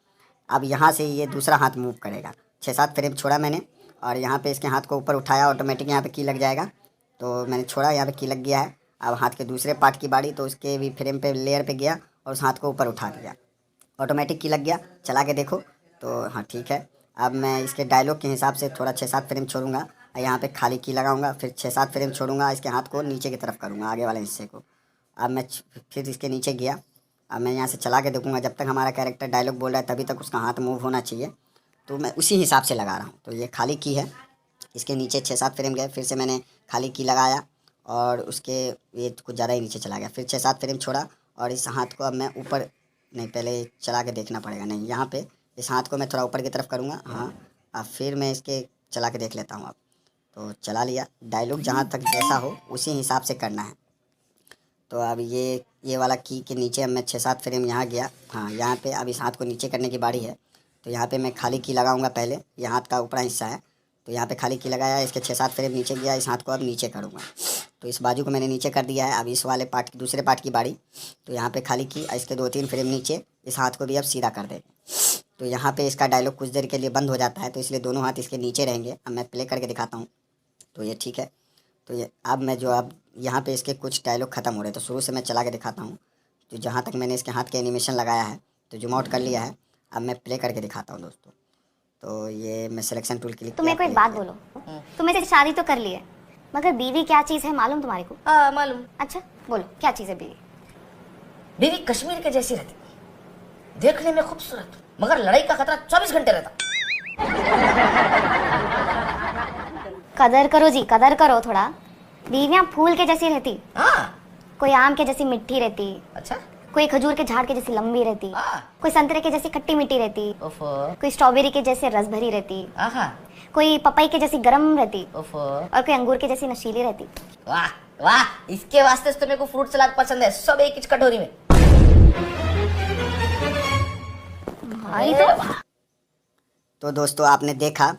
S3: अब यहाँ से ये दूसरा हाथ मूव करेगा, 6-7 फ्रेम छोड़ा मैंने और यहाँ पे इसके हाथ को ऊपर उठाया, ऑटोमेटिक यहाँ पे की लग जाएगा। तो मैंने छोड़ा, यहाँ पे की लग गया है। अब हाथ के दूसरे पार्ट की बारी, तो उसके भी फ्रेम पे लेयर पे गया और उस हाथ को ऊपर उठा दिया, ऑटोमेटिक की लग गया। चला के देखो तो हाँ ठीक है। अब मैं इसके डायलॉग के हिसाब से थोड़ा 6-7 फ्रेम छोड़ूंगा, यहाँ पे खाली की लगाऊंगा, फिर 6-7 फ्रेम छोड़ूंगा, इसके हाथ को नीचे की तरफ करूँगा आगे वाले हिस्से को। अब मैं फिर इसके नीचे गया। अब मैं यहाँ से चला के देखूँगा, जब तक हमारा कैरेक्टर डायलॉग बोल रहा है तभी तक उसका हाथ मूव होना चाहिए। तो मैं उसी हिसाब से लगा रहा हूँ। तो ये खाली की है, इसके नीचे 6-7 फ्रेम गए, फिर से मैंने खाली की लगाया और उसके ये कुछ ज़्यादा ही नीचे चला गया, फिर 6-7 फ्रेम छोड़ा और इस हाथ को अब मैं ऊपर, नहीं पहले चला के देखना पड़ेगा, नहीं यहाँ पे इस हाथ को मैं थोड़ा ऊपर की तरफ करूँगा। हाँ, अब फिर मैं इसके चला के देख लेता हूँ। अब तो चला लिया, डायलॉग जहाँ तक जैसा हो उसी हिसाब से करना है। तो अब ये वाला की के नीचे अब मैं 6-7 फ्रेम यहाँ गया। हाँ, यहाँ पे अब इस हाथ को नीचे करने की बारी है। तो यहाँ पे मैं खाली की लगाऊंगा, पहले ये हाथ का ऊपरा हिस्सा है तो यहाँ पे खाली की लगाया, इसके 6-7 फ्रेम नीचे गया, इस हाथ को अब नीचे करूँगा। तो इस बाजू को मैंने नीचे कर दिया है। अब इस वाले पार्ट की दूसरे पार्ट की बारी, तो यहाँ पे खाली की, इसके 2-3 फ्रेम नीचे, इस हाथ को भी अब सीधा कर देंगे। तो यहाँ पे इसका डायलॉग कुछ देर के लिए बंद हो जाता है, तो इसलिए दोनों हाथ इसके नीचे रहेंगे। अब मैं प्ले करके दिखाता हूँ। तो ये ठीक है। तो ये अब मैं जो अब यहाँ पे इसके कुछ डायलॉग ख़त्म हो रहे हैं, तो शुरू से मैं चला के दिखाता हूँ। तो जहाँ तक मैंने इसके हाथ के एनिमेशन लगाया है तो जूम आउट कर लिया है। अब मैं प्ले करके दिखाता हूँ दोस्तों। तो ये मैं सिलेक्शन टूल क्लिक
S4: तुम मेरे को एक बात बोलो, तुम से शादी तो कर ली है, मगर बीवी क्या चीज है मालूम तुम्हारे को?
S1: हाँ मालूम।
S4: अच्छा बोलो, क्या चीज है बीवी?
S2: बीवी कश्मीर के जैसी रहती, देखने में खूबसूरत, मगर लड़ाई का खतरा 24 घंटे रहता।
S4: कदर करो जी, कदर करो थोड़ा। बीवियां फूल के जैसी रहती,
S2: हाँ,
S4: कोई आम के जैसी मिट्टी रहती,
S2: अच्छा,
S4: कोई खजूर के झाड़ के जैसी लंबी रहती,
S2: हाँ,
S4: कोई संतरे के जैसी खट्टी मीठी रहती,
S2: ओफो,
S4: कोई स्ट्रॉबेरी के जैसे रस भरी रहती,
S2: आहा,
S4: कोई पपाई के जैसी गरम रहती
S5: ओफो।
S4: और कोई अंगूर के जैसी नशीली रहती।
S5: वाह वाह, इसके वास्ते तो मेरे को फ्रूट सलाद पसंद है, सब एक ही कटोरी में।
S4: भाई
S3: तो दोस्तों आपने देखा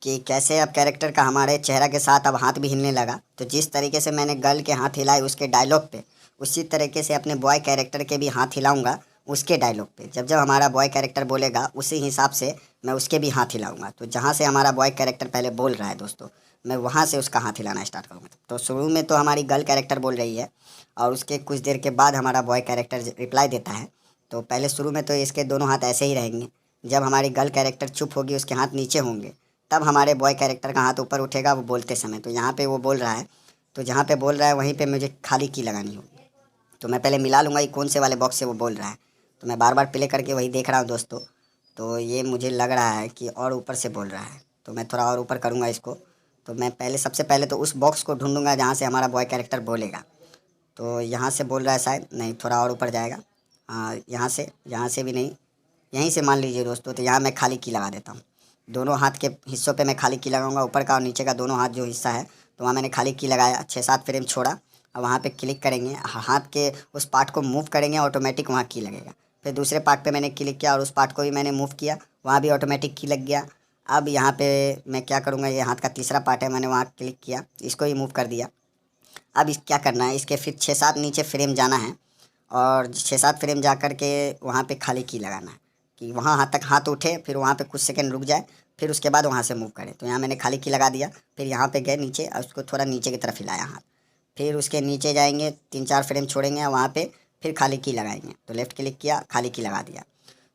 S3: कि कैसे अब कैरेक्टर का हमारे चेहरा के साथ अब हाथ भी हिलने लगा। तो जिस तरीके से मैंने गर्ल के हाथ हिलाए उसके डायलॉग पे, उसी तरीके से अपने बॉय कैरेक्टर के भी हाथ हिलाऊंगा उसके डायलॉग पे। जब जब हमारा बॉय कैरेक्टर बोलेगा उसी हिसाब से मैं उसके भी हाथ हिलाऊंगा। तो जहाँ से हमारा बॉय कैरेक्टर पहले बोल रहा है दोस्तों, मैं वहाँ से उसका हाथ हिलाना स्टार्ट करूँगा। तो शुरू में तो हमारी गर्ल कैरेक्टर बोल रही है और उसके कुछ देर के बाद हमारा बॉय कैरेक्टर रिप्लाई देता है। तो पहले शुरू में तो इसके दोनों हाथ ऐसे ही रहेंगे। जब हमारी गर्ल कैरेक्टर चुप होगी, उसके हाथ नीचे होंगे, तब हमारे बॉय कैरेक्टर का हाथ ऊपर उठेगा वो बोलते समय। तो यहाँ पे वो बोल रहा है, तो जहाँ पे बोल रहा है वहीं पे मुझे खाली की लगानी होगी। तो मैं पहले मिला लूँगा ये कौन से वाले बॉक्स से वो बोल रहा है। तो मैं बार बार प्ले करके वही देख रहा हूँ दोस्तों। तो ये मुझे लग रहा है कि और ऊपर से बोल रहा है, तो मैं थोड़ा और ऊपर करूँगा इसको। तो मैं पहले सबसे पहले तो उस बॉक्स को ढूंढूंगा जहाँ से हमारा बॉय कैरेक्टर बोलेगा। तो यहाँ से बोल रहा है शायद, नहीं थोड़ा और ऊपर जाएगा। हाँ यहाँ से भी नहीं, यहीं से मान लीजिए दोस्तों। तो यहाँ मैं खाली की लगा देता हूँ। दोनों हाथ के हिस्सों पे मैं खाली की लगाऊंगा, ऊपर का और नीचे का दोनों हाथ जो हिस्सा है। तो वहाँ मैंने खाली की लगाया, 6-7 फ्रेम छोड़ा और वहाँ पे क्लिक करेंगे, हाथ के उस पार्ट को मूव करेंगे, ऑटोमेटिक वहाँ की लगेगा। फिर दूसरे पार्ट पे मैंने क्लिक किया और उस पार्ट को भी मैंने मूव किया, वहाँ भी ऑटोमेटिक की लग गया। अब यहाँ पे मैं क्या करूँगा, ये हाथ का तीसरा पार्ट है, मैंने वहाँ क्लिक किया, इसको भी मूव कर दिया। अब इस क्या करना है, इसके फिर 6-7 नीचे फ्रेम जाना है और 6-7 फ्रेम जा कर के वहाँ पे खाली की लगाना है कि वहाँ हाथ तक हाथ उठे, फिर वहाँ पे कुछ सेकंड रुक जाए, फिर उसके बाद वहाँ से मूव करें। तो यहाँ मैंने खाली की लगा दिया। फिर यहाँ पे गए नीचे और उसको थोड़ा नीचे की तरफ हिलाया हाथ, फिर उसके नीचे जाएंगे, 3-4 फ्रेम छोड़ेंगे, वहाँ पे फिर खाली की लगाएंगे। तो लेफ़्ट क्लिक किया, खाली की लगा दिया।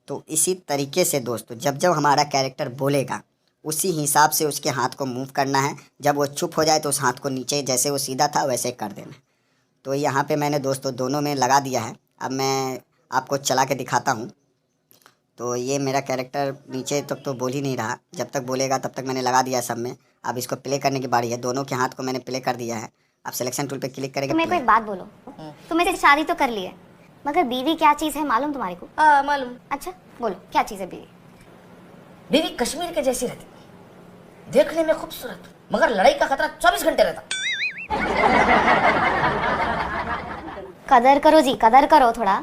S3: तो इसी तरीके से दोस्तों जब जब हमारा कैरेक्टर बोलेगा उसी हिसाब से उसके हाथ को मूव करना है। जब वो चुप हो जाए तो उस हाथ को नीचे, जैसे वो सीधा था वैसे कर देना है। तो यहाँ पे मैंने दोस्तों दोनों में लगा दिया है। अब मैं आपको चला के दिखाता हूँ। तो ये मेरा कैरेक्टर नीचे तक तो बोल ही नहीं रहा, जब तक बोलेगा तब तक मैंने लगा दिया सब में। अब इसको प्ले करने की बारी है। दोनों के हाथ को मैंने प्ले कर दिया है। अब सिलेक्शन टूल पे क्लिक करेंगे।
S4: तुम मेरे को एक बात बोलो, तुम मेरे से शादी तो कर ली है, मगर बीवी क्या चीज है मालूम तुम्हारे को?
S5: हाँ मालूम।
S4: अच्छा बोलो, क्या चीज है बीवी?
S5: बीवी कश्मीर के जैसी रहती, देखने में खूबसूरत, मगर लड़ाई का खतरा 24 घंटे रहता।
S4: कदर करो जी, कदर करो थोड़ा।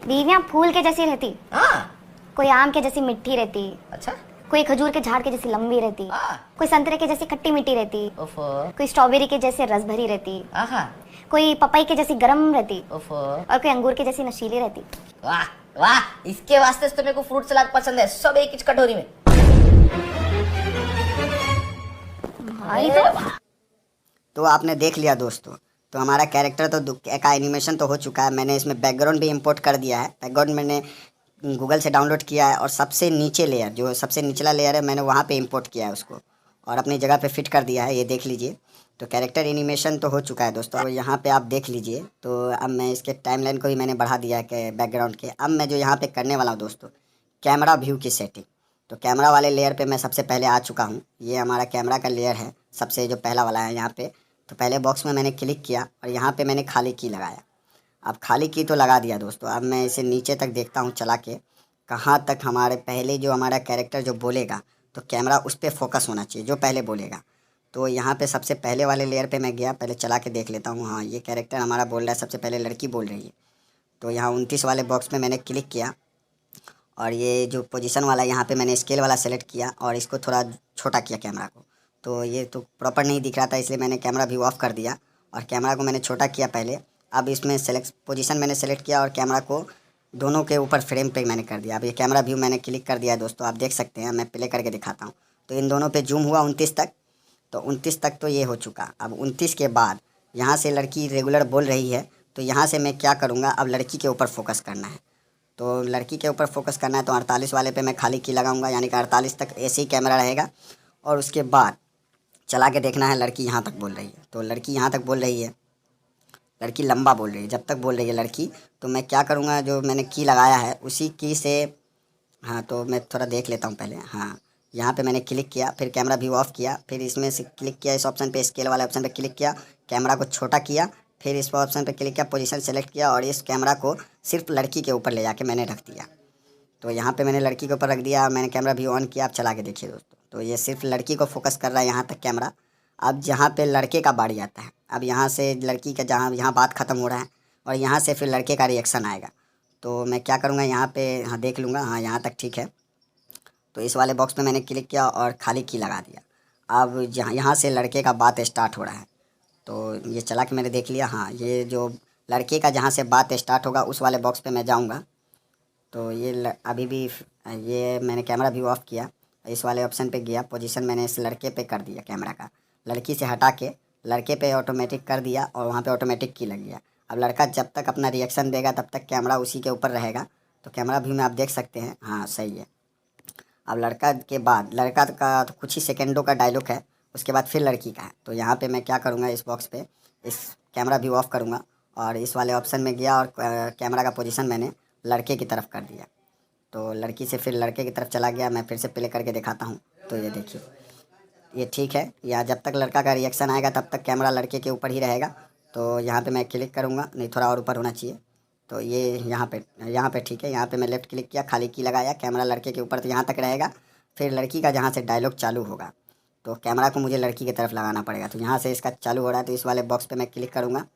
S4: बीवियां फूल के जैसी रहती,
S5: हाँ।
S4: कोई आम के जैसी मिट्टी रहती,
S5: अच्छा।
S4: कोई खजूर के झाड़ के जैसी लंबी रहती,
S5: हाँ।
S4: कोई संतरे के जैसी खट्टी मीठी रहती,
S5: ओफो।
S4: कोई स्ट्रॉबेरी के जैसे रस भरी रहती,
S5: आहा।
S4: कोई पपाई के जैसी गरम रहती
S5: ओफो।
S4: और कोई अंगूर के जैसी नशीली रहती।
S5: वाह वाह, इसके वास्ते तो मेरे को फ्रूट सलाद पसंद है, सब एक ही कटोरी में।
S4: भाई
S3: तो आपने देख लिया दोस्तों। तो हमारा कैरेक्टर तो का एनिमेशन तो हो चुका है। मैंने इसमें बैकग्राउंड भी इंपोर्ट कर दिया है। बैकग्राउंड मैंने गूगल से डाउनलोड किया है और सबसे नीचे लेयर, जो सबसे निचला लेयर है, मैंने वहाँ पे इंपोर्ट किया है उसको और अपनी जगह पे फिट कर दिया है। ये देख लीजिए। तो कैरेक्टर एनिमेशन तो हो चुका है दोस्तों। अब यहाँ पे आप देख लीजिए। तो अब मैं इसके टाइमलाइन को भी मैंने बढ़ा दिया है बैकग्राउंड के। अब मैं जो यहाँ पे करने वाला हूँ दोस्तों, कैमरा व्यू की सेटिंग। तो कैमरा वाले लेयर पे मैं सबसे पहले आ चुका हूँ। ये हमारा कैमरा का लेयर है, सबसे जो पहला वाला है यहाँ पे। तो पहले बॉक्स में मैंने क्लिक किया और यहाँ पे मैंने खाली की लगाया। अब खाली की तो लगा दिया दोस्तों। अब मैं इसे नीचे तक देखता हूँ चला के, कहाँ तक हमारे पहले जो हमारा कैरेक्टर जो बोलेगा तो कैमरा उस पर फोकस होना चाहिए, जो पहले बोलेगा। तो यहाँ पे सबसे पहले वाले लेयर पे मैं गया, पहले चला के देख लेता हूँ। हाँ, ये कैरेक्टर हमारा बोल रहा है, सबसे पहले लड़की बोल रही है। तो यहाँ 29 वाले बॉक्स में मैंने क्लिक किया और ये जो पोजीशन वाला, यहाँ पे मैंने स्केल वाला सेलेक्ट किया और इसको थोड़ा छोटा किया कैमरा को। तो ये तो प्रॉपर नहीं दिख रहा था, इसलिए मैंने कैमरा व्यू ऑफ कर दिया और कैमरा को मैंने छोटा किया पहले। अब इसमें पोजीशन मैंने सेलेक्ट किया और कैमरा को दोनों के ऊपर फ्रेम पे मैंने कर दिया। अब ये कैमरा व्यू मैंने क्लिक कर दिया दोस्तों, आप देख सकते हैं। मैं प्ले करके दिखाता हूँ। तो इन दोनों पे जूम हुआ 29 तक। तो 29 तक तो ये हो चुका। अब 29 के बाद यहाँ से लड़की रेगुलर बोल रही है, तो यहाँ से मैं क्या करूँगा, अब लड़की के ऊपर फोकस करना है। तो लड़की के ऊपर फोकस करना है तो 48 वाले पे मैं खाली की लगाऊंगा, यानी कि 48 तक ऐसे ही कैमरा रहेगा। और उसके बाद चला के देखना है लड़की यहाँ तक बोल रही है। तो लड़की यहाँ तक बोल रही है, लड़की लंबा बोल रही है। जब तक बोल रही है लड़की, तो मैं क्या करूँगा, जो मैंने की लगाया है उसी की से, हाँ तो मैं थोड़ा देख लेता हूँ पहले। हाँ, यहाँ पे मैंने क्लिक किया, फिर कैमरा व्यू ऑफ किया, फिर इसमें से क्लिक किया, इस ऑप्शन पे, स्केल वाले ऑप्शन पे क्लिक किया, कैमरा को छोटा किया, फिर इस ऑप्शन पे क्लिक किया, पोजीशन सेलेक्ट किया और इस कैमरा को सिर्फ लड़की के ऊपर ले जाके मैंने रख दिया। तो यहाँ पे मैंने लड़की के ऊपर रख दिया, मैंने कैमरा व्यू ऑन किया। आप चला के देखिए दोस्तों। तो ये सिर्फ लड़की को फोकस कर रहा है यहाँ तक कैमरा। अब जहाँ पे लड़के का बारी आता है, अब यहाँ से लड़की का जहाँ यहाँ बात ख़त्म हो रहा है और यहाँ से फिर लड़के का रिएक्शन आएगा। तो मैं क्या करूँगा यहाँ पे, हाँ देख लूँगा, हाँ यहाँ तक ठीक है। तो इस वाले बॉक्स पे मैंने क्लिक किया और खाली की लगा दिया। अब यहाँ से लड़के का बात स्टार्ट हो रहा है, तो ये चला के मैंने देख लिया। हाँ, ये जो लड़के का जहाँ से बात स्टार्ट होगा उस वाले बॉक्स पे मैं जाऊँगा। तो ये अभी भी ये मैंने कैमरा भी ऑफ़ किया, इस वाले ऑप्शन पे गया, पोजीशन मैंने इस लड़के पे कर दिया कैमरा का, लड़की से हटा के लड़के पे ऑटोमेटिक कर दिया और वहाँ पे ऑटोमेटिक की लग गया। अब लड़का जब तक अपना रिएक्शन देगा तब तक कैमरा उसी के ऊपर रहेगा। तो कैमरा व्यू में आप देख सकते हैं, हाँ सही है। अब लड़का के बाद लड़का का तो कुछ ही सेकेंडों का डायलॉग है, उसके बाद फिर लड़की का है। तो यहाँ पे मैं क्या करूँगा, इस बॉक्स पे इस कैमरा व्यू ऑफ करूँगा और इस वाले ऑप्शन में गया और कैमरा का पोजीशन मैंने लड़के की तरफ कर दिया। तो लड़की से फिर लड़के की तरफ चला गया। मैं फिर से प्ले करके दिखाता हूँ। तो ये देखिए, ये ठीक है। या जब तक लड़का का रिएक्शन आएगा तब तक कैमरा लड़के के ऊपर ही रहेगा। तो यहाँ पे मैं क्लिक करूँगा, नहीं थोड़ा और ऊपर होना चाहिए। तो ये यहाँ पे ठीक है। यहाँ पे मैं लेफ़्ट क्लिक किया, खाली की लगाया, कैमरा लड़के के ऊपर तो यहाँ तक रहेगा। फिर लड़की का जहाँ से डायलॉग चालू होगा तो कैमरा को मुझे लड़की की तरफ लगाना पड़ेगा। तो यहाँ से इसका चालू हो रहा है, तो इस वाले बॉक्स पे मैं क्लिक करूँगा।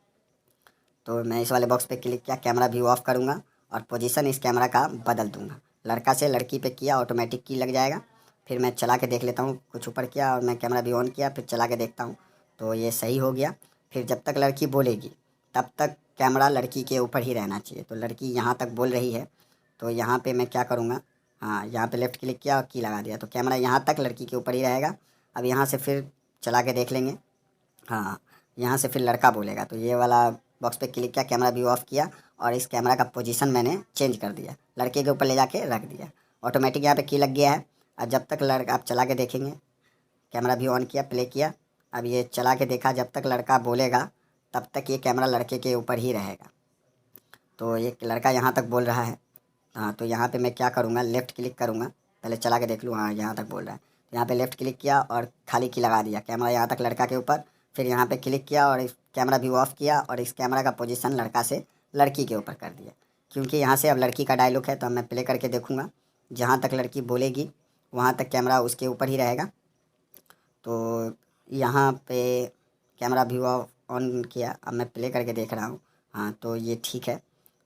S3: तो मैं इस वाले बॉक्स पे क्लिक किया, कैमरा व्यू ऑफ करूँगा और पोजीशन इस कैमरा का बदल दूँगा। लड़का से लड़की पे किया, ऑटोमेटिक की लग जाएगा। फिर मैं चला के देख लेता हूँ, कुछ ऊपर किया और मैं कैमरा भी ऑन किया, फिर चला के देखता हूँ। तो ये सही हो गया। फिर जब तक लड़की बोलेगी तब तक कैमरा लड़की के ऊपर ही रहना चाहिए। तो लड़की यहाँ तक बोल रही है, तो यहाँ पे मैं क्या करूँगा, हाँ यहाँ पे लेफ़्ट क्लिक किया और की लगा दिया। तो कैमरा यहाँ तक लड़की के ऊपर ही रहेगा। अब यहाँ से फिर चला के देख लेंगे, हाँ यहाँ से फिर लड़का बोलेगा। तो ये वाला बॉक्स पे क्लिक किया, कैमरा व्यू ऑफ किया और इस कैमरा का पोजीशन मैंने चेंज कर दिया, लड़के के ऊपर ले जाके रख दिया। ऑटोमेटिक यहाँ पे की लग गया है। अब जब तक लड़का, आप चला के देखेंगे, कैमरा भी ऑन किया, प्ले किया, अब ये चला के देखा, जब तक लड़का बोलेगा तब तक ये कैमरा लड़के के ऊपर ही रहेगा। तो ये लड़का यहाँ तक बोल रहा है, हाँ तो यहाँ पे मैं क्या करूँगा, लेफ़्ट क्लिक करूँगा, पहले चला के देख लूँ, हाँ यहाँ तक बोल रहा है। तो यहाँ पे लेफ़्ट क्लिक किया और खाली की लगा दिया, कैमरा यहाँ तक लड़का के ऊपर। फिर यहाँ पे क्लिक किया और इस कैमरा व्यू ऑफ किया और इस कैमरा का पोजीशन लड़का से लड़की के ऊपर कर दिया। क्योंकि यहाँ से अब लड़की का डायलॉग है, तो अब मैं प्ले करके देखूँगा, जहाँ तक लड़की बोलेगी वहाँ तक कैमरा उसके ऊपर ही रहेगा। तो यहाँ पे कैमरा व्यू ऑन किया, अब मैं प्ले करके देख रहा हूँ, हाँ तो ये ठीक है।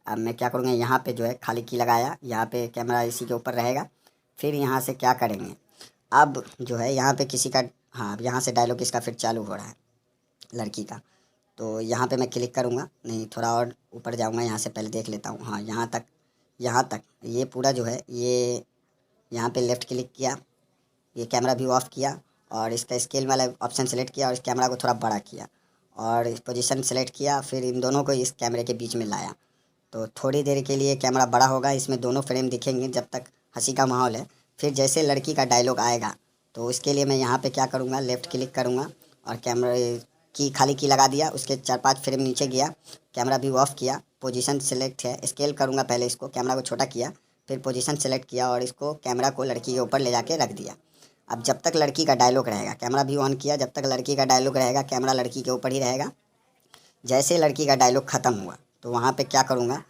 S3: अब मैं क्या करूँगा, यहाँ पे जो है खाली की लगाया, यहाँ पे कैमरा इसी के ऊपर रहेगा। फिर यहाँ से क्या करेंगे, अब जो है यहाँ पे किसी का, हाँ अब यहाँ से डायलॉग इसका फिर चालू हो रहा है लड़की का। तो यहाँ पे मैं क्लिक करूँगा, नहीं थोड़ा और ऊपर जाऊँगा, यहाँ से पहले देख लेता हूँ, हाँ यहाँ तक ये पूरा जो है, ये यहाँ पे लेफ़्ट क्लिक किया, ये कैमरा व्यू ऑफ किया और इसका स्केल वाला ऑप्शन सेलेक्ट किया और इस कैमरा को थोड़ा बड़ा किया और इस पोजीशन सेलेक्ट किया। फिर इन दोनों को इस कैमरे के बीच में लाया। तो थोड़ी देर के लिए कैमरा बड़ा होगा, इसमें दोनों फ्रेम दिखेंगे जब तक हंसी का माहौल है। फिर जैसे लड़की का डायलॉग आएगा तो उसके लिए मैं यहाँ पे क्या करूँगा, लेफ़्ट क्लिक करूँगा और कैमरे की खाली की लगा दिया। उसके 4-5 फ्रेम नीचे गया, कैमरा भी ऑफ़ किया, पोजीशन सेलेक्ट है, स्केल करूँगा, पहले इसको कैमरा को छोटा किया, फिर पोजीशन सेलेक्ट किया और इसको कैमरा को लड़की के ऊपर ले जाके रख दिया। अब जब तक लड़की का डायलॉग रहेगा, कैमरा भी ऑन किया, जब तक लड़की का डायलॉग रहेगा कैमरा लड़की के ऊपर ही रहेगा। जैसे लड़की का डायलॉग ख़त्म हुआ तो वहाँ पे क्या करूँगा,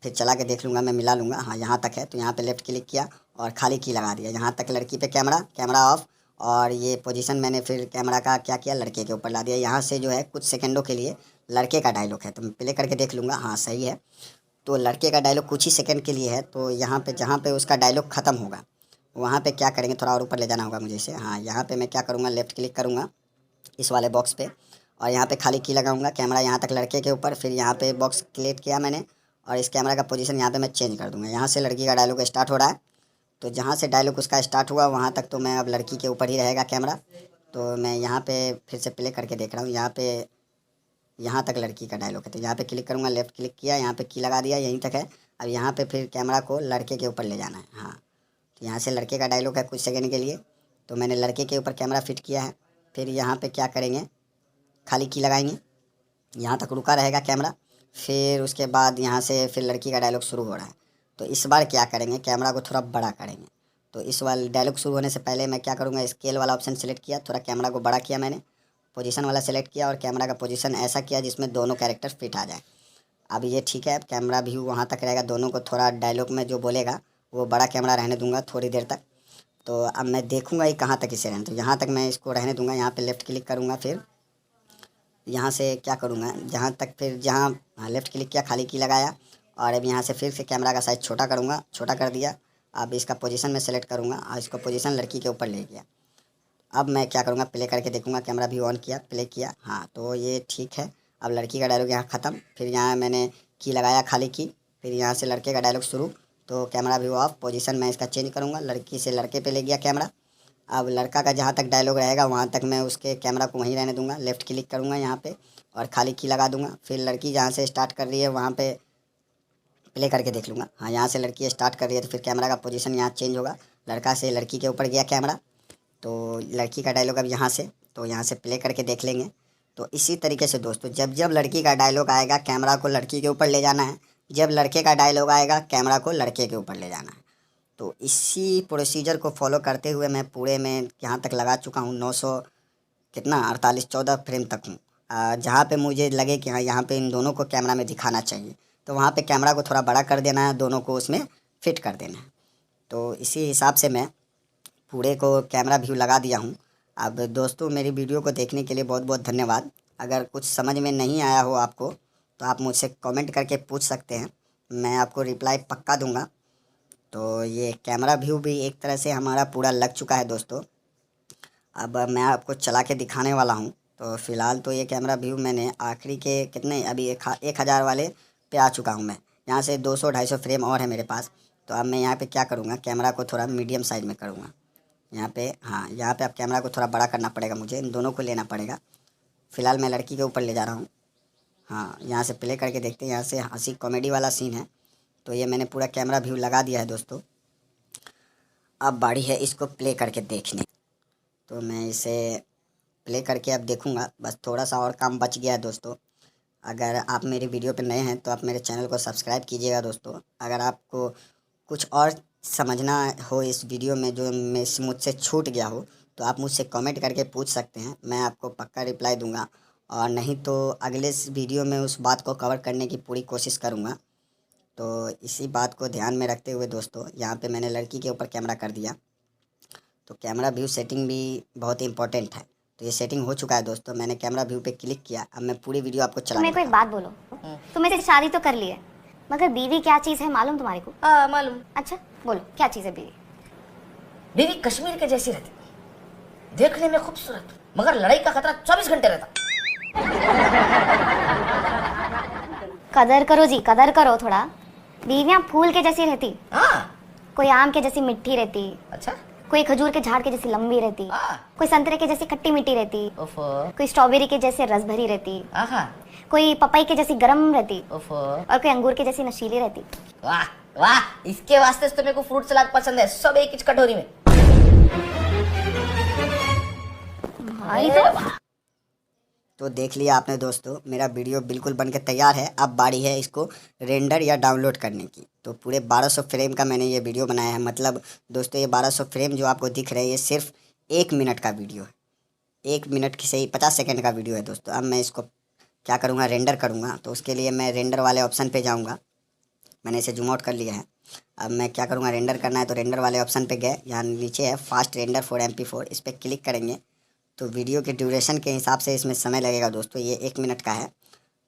S3: फिर चला के देख लूँगा, मैं मिला लूँगा, हाँ यहाँ तक है। तो यहाँ पे लेफ़्ट क्लिक किया और खाली की लगा दिया, यहाँ तक लड़की पे कैमरा ऑफ और ये पोजीशन मैंने फिर कैमरा का क्या किया, लड़के के ऊपर ला दिया। यहाँ से जो है कुछ सेकंडों के लिए लड़के का डायलॉग है, तो मैं प्ले करके देख लूँगा, हाँ सही है। तो लड़के का डायलॉग कुछ ही सेकंड के लिए है। तो यहाँ पे जहाँ पे उसका डायलॉग ख़त्म होगा वहाँ पे क्या करेंगे, थोड़ा और ऊपर ले जाना होगा मुझे इसे, हाँ यहाँ पे मैं क्या करूँगा, लेफ़्ट क्लिक करूँगा इस वाले बॉक्स पे और यहाँ पे खाली की लगाऊंगा, कैमरा यहाँ तक लड़के के ऊपर। फिर यहाँ पे बॉक्स क्लिक किया मैंने और इस कैमरा का पोजीशन यहाँ पे मैं चेंज कर दूँगा। यहाँ से लड़की का डायलॉग स्टार्ट हो रहा है, तो जहाँ से डायलॉग उसका स्टार्ट हुआ वहाँ तक तो मैं अब लड़की के ऊपर ही रहेगा कैमरा। तो मैं यहाँ पे फिर से प्ले करके देख रहा हूँ, यहाँ पे यहाँ तक लड़की का डायलॉग है। तो यहाँ पे क्लिक करूँगा, लेफ़्ट क्लिक किया, यहाँ पे की लगा दिया, यहीं तक है। अब यहाँ पे फिर कैमरा को लड़के के ऊपर ले जाना है, हाँ तो यहाँ से लड़के का डायलॉग है कुछ सेकंड के लिए, तो मैंने लड़के के ऊपर कैमरा फिट किया है। फिर यहाँ पे क्या करेंगे, खाली की लगाएंगे, यहाँ तक रुका रहेगा कैमरा। फिर उसके बाद यहाँ से फिर लड़की का डायलॉग शुरू हो रहा है। तो इस बार क्या करेंगे, कैमरा को थोड़ा बड़ा करेंगे। तो इस वाले डायलॉग शुरू होने से पहले मैं क्या करूँगा, स्केल वाला ऑप्शन सेलेक्ट किया, थोड़ा कैमरा को बड़ा किया मैंने, पोजीशन वाला सेलेक्ट किया और कैमरा का पोजीशन ऐसा किया जिसमें दोनों कैरेक्टर फिट आ जाए। अब ये ठीक है, कैमरा व्यू वहाँ तक रहेगा, दोनों को थोड़ा डायलॉग में जो बोलेगा वो बड़ा कैमरा रहने दूंगा थोड़ी देर तक। तो अब मैं देखूंगा ये कहाँ तक इसे रहने, तो यहाँ तक मैं इसको रहने दूंगा। यहाँ पे लेफ़्ट क्लिक करूँगा, फिर यहाँ से क्या करूँगा, जहाँ तक फिर जहाँ लेफ़्ट क्लिक किया, खाली की लगाया, और अब यहाँ से फिर से कैमरा का साइज़ छोटा करूँगा, छोटा कर दिया। अब इसका पोजीशन में सेलेक्ट करूँगा और इसको पोजीशन लड़की के ऊपर ले गया। अब मैं क्या करूँगा, प्ले करके देखूँगा। कैमरा भी ऑन किया, प्ले किया, हाँ तो ये ठीक है। अब लड़की का डायलॉग यहाँ ख़त्म। फिर यहाँ मैंने की लगाया, खाली की, फिर यहाँ से लड़के का डायलॉग शुरू। तो कैमरा भी ऑफ, पोजीशन मैं इसका चेंज करूँगा, लड़की से लड़के पे ले गया कैमरा। अब लड़का का जहाँ तक डायलॉग रहेगा वहाँ तक मैं उसके कैमरा को वहीं रहने दूँगा। लेफ़्ट क्लिक करूँगा यहाँ पे और खाली की लगा दूँगा। फिर लड़की जहाँ से स्टार्ट कर रही है वहाँ पे प्ले करके देख लूँगा। हाँ, यहाँ से लड़की स्टार्ट कर रही है तो फिर कैमरा का पोजीशन यहाँ चेंज होगा। लड़का से लड़की के ऊपर गया कैमरा, तो लड़की का डायलॉग अब यहाँ से, तो यहाँ से प्ले करके देख लेंगे। तो इसी तरीके से दोस्तों, जब जब लड़की का डायलॉग आएगा कैमरा को लड़की के ऊपर ले जाना है, जब लड़के का डायलॉग आएगा कैमरा को लड़के के ऊपर ले जाना है। तो इसी प्रोसीजर को फॉलो करते हुए मैं पूरे में यहाँ तक लगा चुका हूँ। 900 कितना 14 फ्रेम तक हूँ। जहाँ पे मुझे लगे कि हाँ यहाँ पे इन दोनों को कैमरा में दिखाना चाहिए, तो वहाँ पे कैमरा को थोड़ा बड़ा कर देना है, दोनों को उसमें फिट कर देना है। तो इसी हिसाब से मैं पूरे को कैमरा व्यू लगा दिया हूँ। अब दोस्तों, मेरी वीडियो को देखने के लिए बहुत बहुत धन्यवाद। अगर कुछ समझ में नहीं आया हो आपको तो आप मुझसे कमेंट करके पूछ सकते हैं, मैं आपको रिप्लाई पक्का दूंगा। तो ये कैमरा व्यू भी एक तरह से हमारा पूरा लग चुका है दोस्तों। अब मैं आपको चला के दिखाने वाला हूँ। तो फ़िलहाल तो ये कैमरा व्यू मैंने आखिरी के कितने अभी 1000 वाले पे आ चुका हूँ मैं। यहाँ से 200-250 फ्रेम और है मेरे पास। तो अब मैं यहाँ पे क्या करूँगा, कैमरा को थोड़ा मीडियम साइज़ में करूँगा। यहाँ पे हाँ, यहाँ पे अब कैमरा को थोड़ा बड़ा करना पड़ेगा मुझे, इन दोनों को लेना पड़ेगा। फ़िलहाल मैं लड़की के ऊपर ले जा रहा हूँ। हाँ, यहाँ से प्ले करके देखते हैं। यहाँ से हंसी कॉमेडी वाला सीन है। तो ये मैंने पूरा कैमरा व्यू लगा दिया है दोस्तों। अब बारी है इसको प्ले करके देखने। तो मैं इसे प्ले करके अब देखूँगा। बस थोड़ा सा और काम बच गया है दोस्तों। अगर आप मेरी वीडियो पे नए हैं तो आप मेरे चैनल को सब्सक्राइब कीजिएगा दोस्तों। अगर आपको कुछ और समझना हो इस वीडियो में जो मुझसे छूट गया हो तो आप मुझसे कमेंट करके पूछ सकते हैं, मैं आपको पक्का रिप्लाई दूंगा। और नहीं तो अगले वीडियो में उस बात को कवर करने की पूरी कोशिश करूंगा। तो इसी बात को ध्यान में रखते हुए दोस्तों, यहाँ पे मैंने लड़की के ऊपर कैमरा कर दिया। तो कैमरा व्यू सेटिंग भी बहुत इंपॉर्टेंट है। तो ये सेटिंग हो चुका है दोस्तों। मैंने कैमरा व्यू पे क्लिक किया। अब मैं पूरी वीडियो आपको चला
S4: मेरे को एक बात बोलो, तुमने से शादी तो कर ली है, मगर बीवी क्या चीज है मालूम तुम्हारे को?
S5: हाँ मालूम।
S4: अच्छा बोलो, क्या चीज है बीवी?
S5: बीवी कश्मीर के जैसी रहती, देखने में खूबसूरत, मगर लड़ाई का खतरा 24 घंटे रहता।
S4: कदर करो जी, कदर करो थोड़ा। बीवियां फूल के जैसी रहती,
S5: हाँ।
S4: कोई आम के जैसी मिट्टी रहती,
S5: अच्छा।
S4: कोई खजूर के झाड़ के जैसी लंबी रहती,
S5: हाँ।
S4: कोई संतरे के जैसी खट्टी मीठी रहती,
S5: ओफो।
S4: कोई स्ट्रॉबेरी के जैसे रस भरी रहती,
S5: आहा।
S4: कोई पपाई के जैसी गरम रहती,
S5: ओफो।
S4: और कोई अंगूर के जैसी नशीली रहती।
S5: वाह वाह, इसके वास्ते तो मेरे को फ्रूट सलाद पसंद है, सब एक ही कटोरी में।
S4: भाई
S3: तो देख लिया आपने दोस्तों, मेरा वीडियो बिल्कुल बनकर तैयार है। अब बारी है इसको रेंडर या डाउनलोड करने की। तो पूरे 1200 फ्रेम का मैंने ये वीडियो बनाया है। मतलब दोस्तों, ये 1200 फ्रेम जो आपको दिख रहे हैं ये सिर्फ 1 मिनट का वीडियो है। 1 मिनट की सही 50 सेकंड का वीडियो है दोस्तों। अब मैं इसको क्या करूँगा, रेंडर करूँगा। तो उसके लिए मैं रेंडर वाले ऑप्शन पर जाऊँगा। मैंने इसे जूम आउट कर लिया है। अब मैं क्या करूँगा, रेंडर करना है तो रेंडर वाले ऑप्शन पे गए, यहाँ नीचे है फास्ट रेंडर फॉर MP4, इस पर क्लिक करेंगे। तो वीडियो के ड्यूरेशन के हिसाब से इसमें समय लगेगा दोस्तों। ये 1 मिनट का है,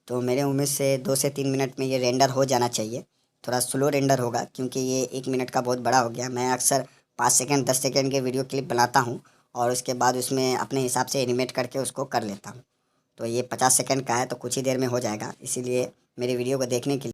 S3: तो मेरे उम्मीद से 2 से 3 मिनट में ये रेंडर हो जाना चाहिए। थोड़ा स्लो रेंडर होगा क्योंकि ये 1 मिनट का बहुत बड़ा हो गया। मैं अक्सर 5 सेकंड 10 सेकंड के वीडियो क्लिप बनाता हूँ और उसके बाद उसमें अपने हिसाब से एनिमेट करके उसको कर लेता हूँ। तो ये 50 सेकंड का है, तो कुछ ही देर में हो जाएगा। इसीलिए मेरी वीडियो को देखने के लिए